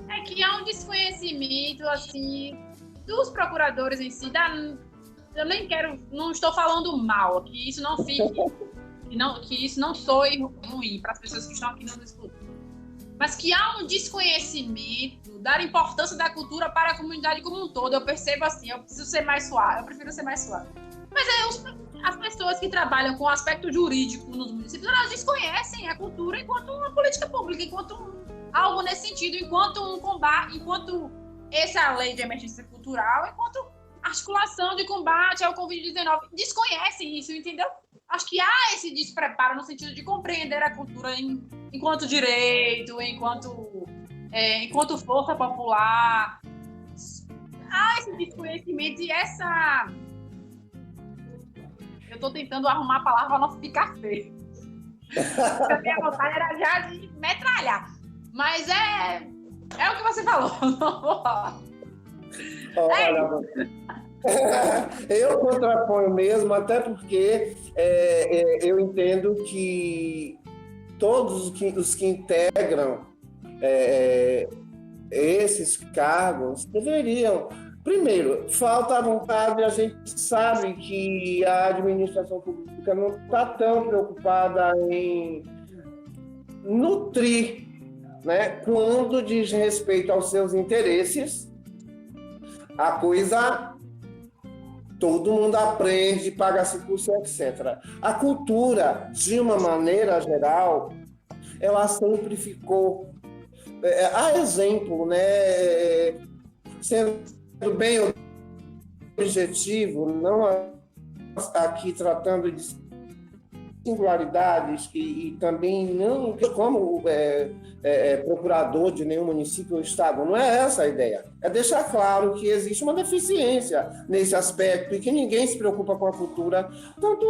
é que há um desconhecimento, assim, dos procuradores em si. Não estou falando mal, que isso não fique, que isso não soe ruim para as pessoas que estão aqui nos escutando. Mas que há um desconhecimento da importância da cultura para a comunidade como um todo. Eu percebo assim, eu prefiro ser mais suave. Mas as pessoas que trabalham com o aspecto jurídico nos municípios, elas desconhecem a cultura enquanto uma política pública, enquanto algo nesse sentido, enquanto um combate, enquanto essa lei de emergência cultural, enquanto articulação de combate ao Covid-19. Desconhecem isso, entendeu? Acho que há esse despreparo no sentido de compreender a cultura enquanto direito, enquanto força popular. Há esse desconhecimento e essa... Eu estou tentando arrumar a palavra para não ficar feio. A minha vontade era já de metralhar. Mas é o que você falou. Não vou falar. Eu contraponho mesmo, até porque eu entendo que todos os que integram esses cargos deveriam. Primeiro, falta a vontade, a gente sabe que a administração pública não está tão preocupada em nutrir, né, quando diz respeito aos seus interesses, a coisa todo mundo aprende, paga-se curso, etc. A cultura, de uma maneira geral, ela sempre ficou a exemplo, né, sendo bem objetivo, não aqui tratando de singularidades e também não como procurador de nenhum município ou estado, não é essa a ideia. É deixar claro que existe uma deficiência nesse aspecto e que ninguém se preocupa com a cultura. Tanto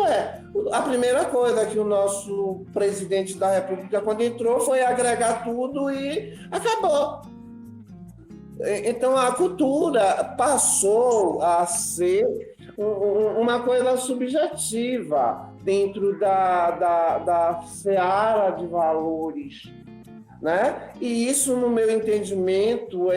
a primeira coisa que o nosso presidente da República, quando entrou, foi agregar tudo e acabou. Então, a cultura passou a ser uma coisa subjetiva dentro da seara de valores, né? E isso, no meu entendimento,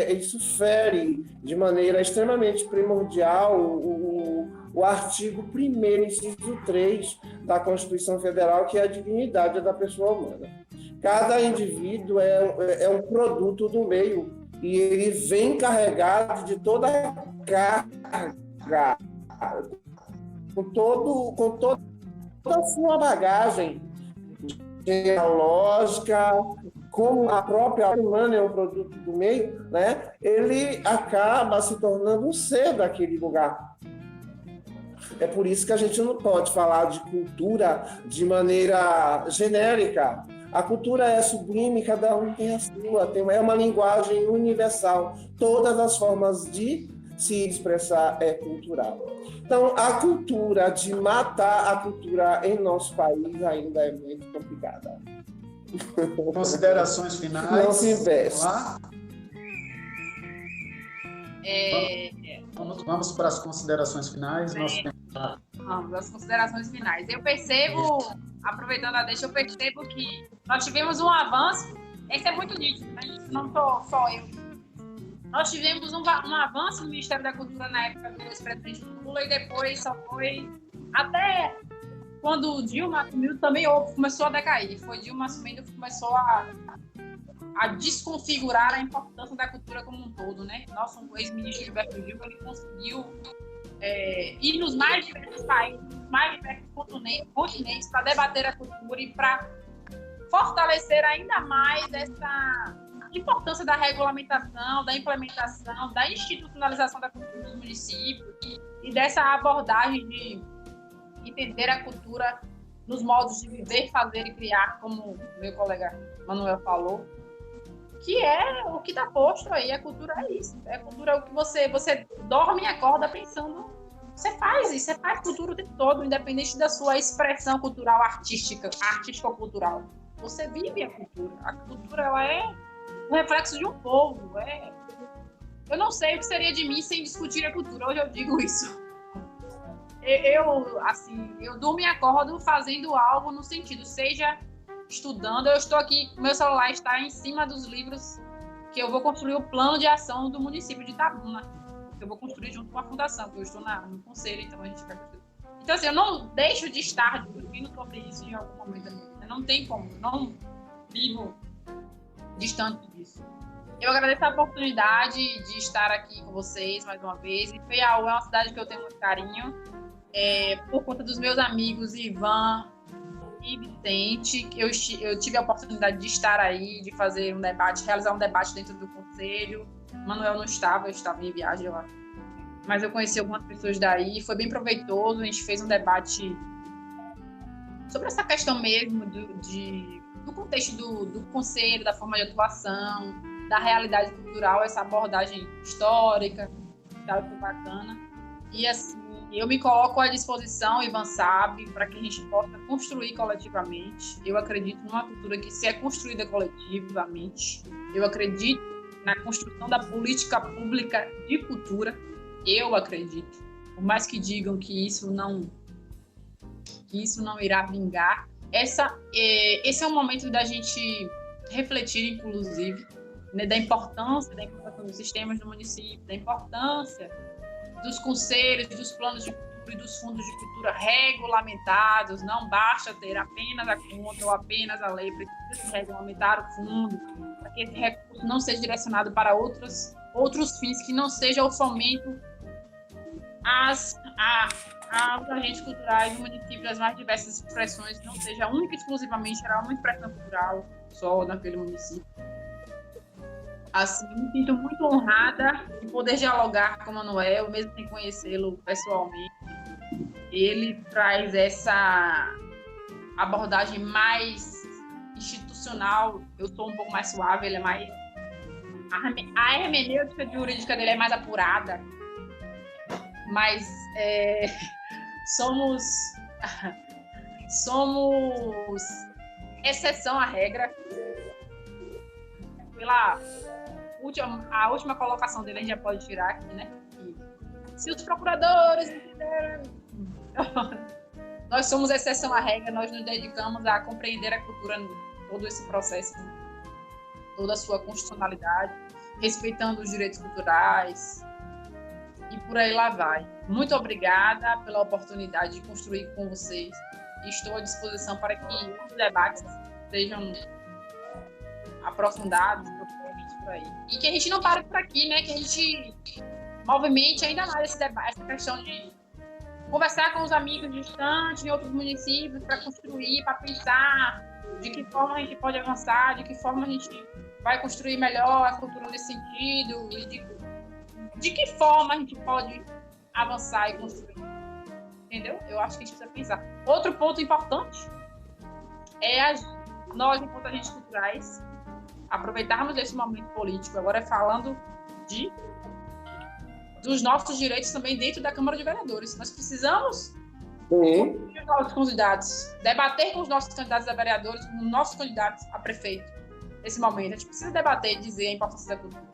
isso fere de maneira extremamente primordial o artigo 1º, inciso 3 da Constituição Federal, que é a dignidade da pessoa humana. Cada indivíduo é um produto do meio e ele vem carregado de toda a carga, com toda a sua bagagem genealógica, como a própria humana é um produto do meio, né? Ele acaba se tornando um ser daquele lugar. É por isso que a gente não pode falar de cultura de maneira genérica. A cultura é sublime, cada um tem a sua, é uma linguagem universal. Todas as formas de se expressar é cultural. Então, a cultura de matar a cultura em nosso país ainda é muito complicada. Considerações finais. Não se investe. Vamos para as considerações finais. Vamos às considerações finais. Eu percebo, aproveitando a deixa, eu percebo que nós tivemos um avanço. Esse é muito nítido, né? Não sou só eu. Nós tivemos um avanço no Ministério da Cultura na época do ex-presidente Lula e depois só foi até quando o Dilma assumiu também começou a decair. Foi Dilma assumindo que começou a desconfigurar a importância da cultura como um todo, né? Nosso ex-ministro Gilberto Gil, ele conseguiu ir nos mais diversos países, nos mais diversos continentes para debater a cultura e para fortalecer ainda mais essa importância da regulamentação, da implementação, da institucionalização da cultura dos municípios e dessa abordagem de entender a cultura nos modos de viver, fazer e criar, como meu colega Manuel falou, que é o que está posto aí. A cultura é isso. A cultura é o que você dorme e acorda pensando. Você faz isso, você faz cultura o tempo todo, independente da sua expressão cultural, artística ou cultural. Você vive a cultura. A cultura, ela é um reflexo de um povo. Eu não sei o que seria de mim sem discutir a cultura. Hoje eu digo isso. Eu durmo e acordo fazendo algo no sentido, seja estudando. Eu estou aqui, meu celular está em cima dos livros que eu vou construir o plano de ação do município de Itabuna. Eu vou construir junto com a fundação, porque eu estou no conselho, então a gente vai construir. Então, assim, eu não deixo de estar discutindo sobre isso em algum momento da minha vida. Não tem como, não vivo distante disso. Eu agradeço a oportunidade de estar aqui com vocês mais uma vez. E Piauí é uma cidade que eu tenho muito carinho, por conta dos meus amigos Ivan e Vicente. Eu tive a oportunidade de estar aí, de fazer um debate, realizar um debate dentro do conselho. Manuel não estava, eu estava em viagem lá. Mas eu conheci algumas pessoas daí, foi bem proveitoso. A gente fez um debate sobre essa questão mesmo do contexto do conselho, da forma de atuação, da realidade cultural, essa abordagem histórica, tá, foi bacana. E assim, eu me coloco à disposição, Ivan sabe, para que a gente possa construir coletivamente. Eu acredito numa cultura que se é construída coletivamente. Eu acredito na construção da política pública de cultura. eu acredito, por mais que digam que isso não irá vingar, esse é um momento da gente refletir, inclusive, né, da importância da implantação dos sistemas do município, da importância dos conselhos, dos planos de cultura e dos fundos de cultura regulamentados. Não basta ter apenas a conta ou apenas a lei, precisa se regulamentar o fundo, para que esse recurso não seja direcionado para outros fins, que não seja o fomento aos agentes culturais do município das mais diversas expressões, que não seja única e exclusivamente uma expressão cultural só naquele município. Assim, me sinto muito honrada em poder dialogar com o Manuel, mesmo sem conhecê-lo pessoalmente. Ele traz essa abordagem mais institucional, eu sou um pouco mais suave, ele é mais... A hermenêutica jurídica dele é mais apurada, mas somos exceção à regra. A última colocação dele a gente já pode tirar aqui, né? Que se os procuradores entenderem, nós somos exceção à regra, nós nos dedicamos a compreender a cultura, todo esse processo, toda a sua constitucionalidade, respeitando os direitos culturais e por aí lá vai. Muito obrigada pela oportunidade de construir com vocês e estou à disposição para que os debates sejam aprofundados, por aí. E que a gente não pare por aqui, né? Que a gente movimente ainda mais esse debate, essa questão de conversar com os amigos distantes, em outros municípios, para construir, para pensar de que forma a gente pode avançar, de que forma a gente vai construir melhor a cultura nesse sentido, e de que forma a gente pode avançar e construir. Entendeu? Eu acho que a gente precisa pensar. Outro ponto importante é nós, enquanto agentes culturais, aproveitarmos desse momento político, agora falando dos nossos direitos também dentro da Câmara de Vereadores. Nós precisamos com os candidatos, debater com os nossos candidatos a vereadores, com os nossos candidatos a prefeito, nesse momento. A gente precisa debater e dizer a importância da cultura.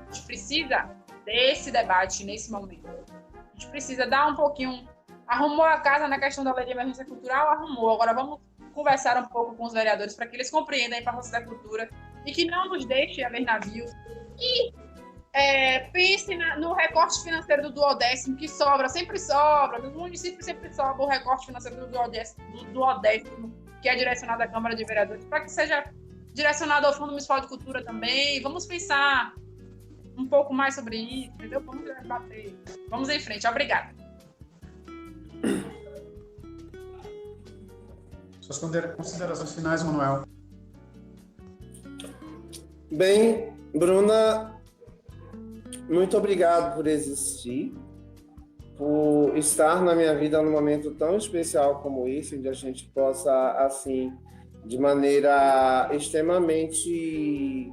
A gente precisa desse debate nesse momento. A gente precisa dar um pouquinho... Arrumou a casa na questão da lei de emergência cultural? Arrumou. Agora vamos conversar um pouco com os vereadores para que eles compreendam a importância da cultura e que não nos deixe haver navios. E pense no recorte financeiro do duodécimo, que sempre sobra, nos municípios sempre sobra o recorte financeiro do duodécimo, que é direcionado à Câmara de Vereadores, para que seja direcionado ao Fundo Municipal de Cultura também. Vamos pensar um pouco mais sobre isso, entendeu? Vamos debater. Vamos em frente. Obrigada. Suas considerações finais, Manuel. Bem, Bruna, muito obrigado por existir, por estar na minha vida num momento tão especial como esse, onde a gente possa, assim, de maneira extremamente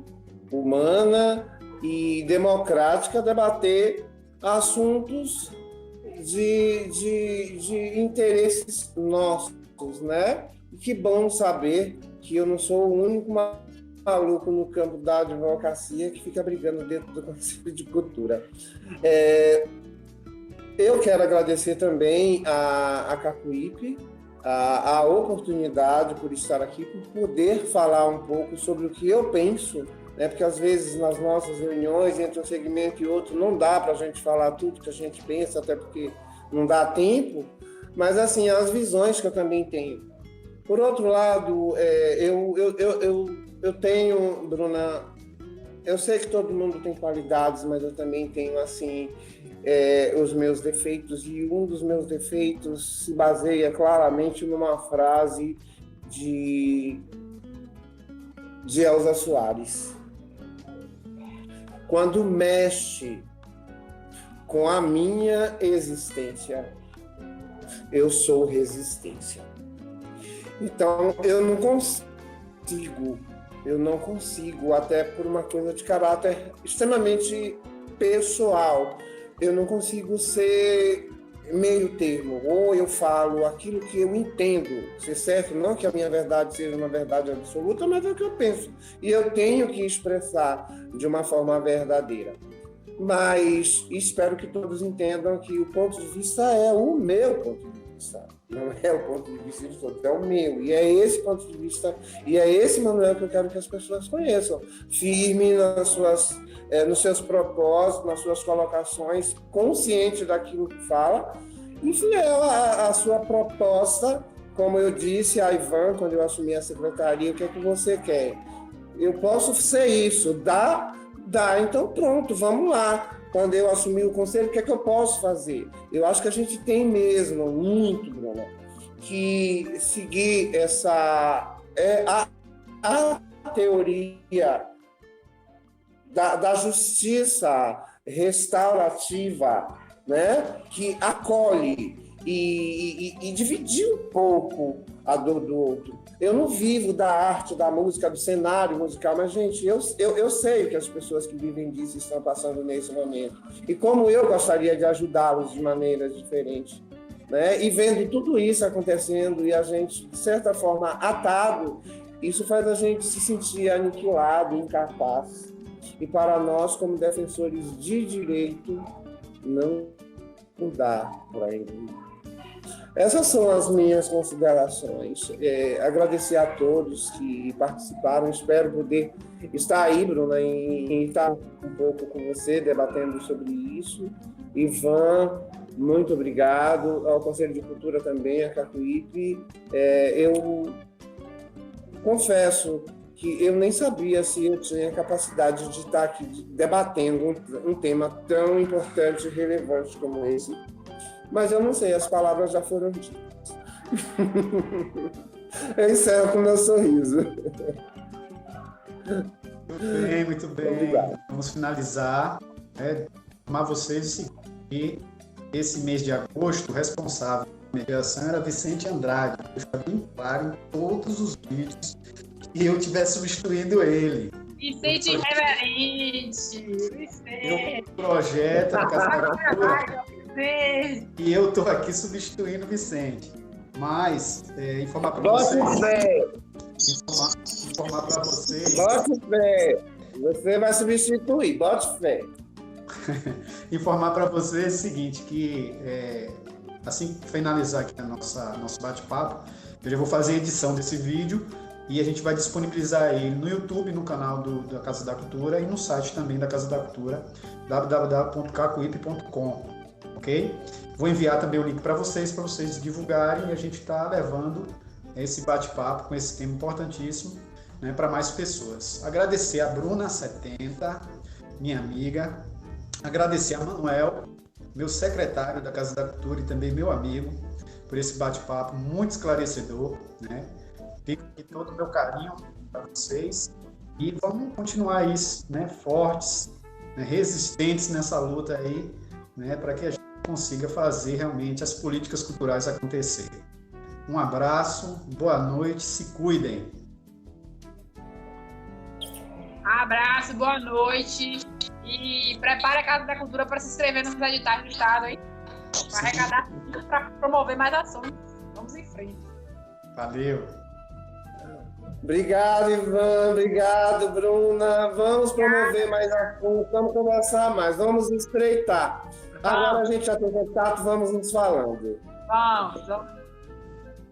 humana e democrática, debater assuntos de interesses nossos, né? E que bom saber que eu não sou o único maluco no campo da advocacia que fica brigando dentro do Conselho de Cultura. Eu quero agradecer também a Cacuípe a oportunidade por estar aqui, por poder falar um pouco sobre o que eu penso, né? Porque às vezes nas nossas reuniões, entre um segmento e outro, não dá para a gente falar tudo que a gente pensa, até porque não dá tempo, mas assim, as visões que eu também tenho. Por outro lado, eu tenho, Bruna, eu sei que todo mundo tem qualidades, mas eu também tenho, assim, os meus defeitos, e um dos meus defeitos se baseia claramente numa frase de Elza Soares. Quando mexe com a minha existência, eu sou resistência. Então, eu não consigo, até por uma coisa de caráter extremamente pessoal, eu não consigo ser meio termo, ou eu falo aquilo que eu entendo ser certo, não que a minha verdade seja uma verdade absoluta, mas é o que eu penso, e eu tenho que expressar de uma forma verdadeira. mas espero que todos entendam que o ponto de vista é o meu ponto de vista, não é o ponto de vista de todos, é o meu. E é esse ponto de vista, e é esse Manuel que eu quero que as pessoas conheçam. Firme nos seus propósitos, nas suas colocações, consciente daquilo que fala, e fiel à sua proposta. Como eu disse a Ivan, quando eu assumi a secretaria, o que é que você quer? Eu posso ser isso, dá, então pronto, vamos lá. Quando eu assumi o conselho, o que é que eu posso fazer? Eu acho que a gente tem mesmo, muito, Bruno, que seguir a teoria da justiça restaurativa, né? Que acolhe e dividir um pouco a dor do outro. Eu não vivo da arte, da música, do cenário musical, mas, gente, eu sei o que as pessoas que vivem disso estão passando nesse momento. E como eu gostaria de ajudá-los de maneiras diferentes. Né? E vendo tudo isso acontecendo e a gente, de certa forma, atado, isso faz a gente se sentir aniquilado, incapaz. E para nós, como defensores de direito, não dá para ele. Essas são as minhas considerações. Agradecer a todos que participaram. Espero poder estar aí, Bruna, e estar um pouco com você, debatendo sobre isso. Ivan, muito obrigado. Ao Conselho de Cultura também, a Cacuípe. Eu confesso que eu nem sabia se eu tinha capacidade de estar aqui debatendo um tema tão importante e relevante como esse. Mas eu não sei, as palavras já foram ditas. Eu encerro com meu sorriso. Muito bem, muito bem. Obrigado. Vamos finalizar. Informar vocês que esse mês de agosto, o responsável pela mediação era Vicente Andrade. Eu já bem claro em todos os vídeos que eu estiver substituindo ele. Vicente Reverente! Vicente! Eu projeto a Casa da Cultura. E eu estou aqui substituindo o Vicente. Mas, informar para vocês. Informar para vocês. Bote fé. Você vai substituir, bote fé. Informar para vocês o seguinte, que assim que finalizar aqui nosso bate-papo, eu já vou fazer a edição desse vídeo e a gente vai disponibilizar ele no YouTube, no canal da Casa da Cultura e no site também da Casa da Cultura, www.cacuípe.com. Ok? Vou enviar também o link para vocês divulgarem, e a gente está levando esse bate-papo com esse tema importantíssimo, né, para mais pessoas. Agradecer a Bruna 70, minha amiga, agradecer a Manuel, meu secretário da Casa da Cultura e também meu amigo, por esse bate-papo muito esclarecedor, né? Fico aqui todo o meu carinho para vocês e vamos continuar isso, né, fortes, né, resistentes nessa luta aí, né, para que a gente consiga fazer realmente as políticas culturais acontecer. Um abraço, boa noite, se cuidem. Abraço, boa noite e prepare a Casa da Cultura para se inscrever nos editais do Estado, hein? Para arrecadar para promover mais ações. Vamos em frente. Valeu. Obrigado, Ivan. Obrigado, Bruna. Vamos promover mais assuntos, vamos conversar mais, vamos estreitar. Agora a gente já tem contato, vamos nos falando. Vamos.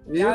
Viu?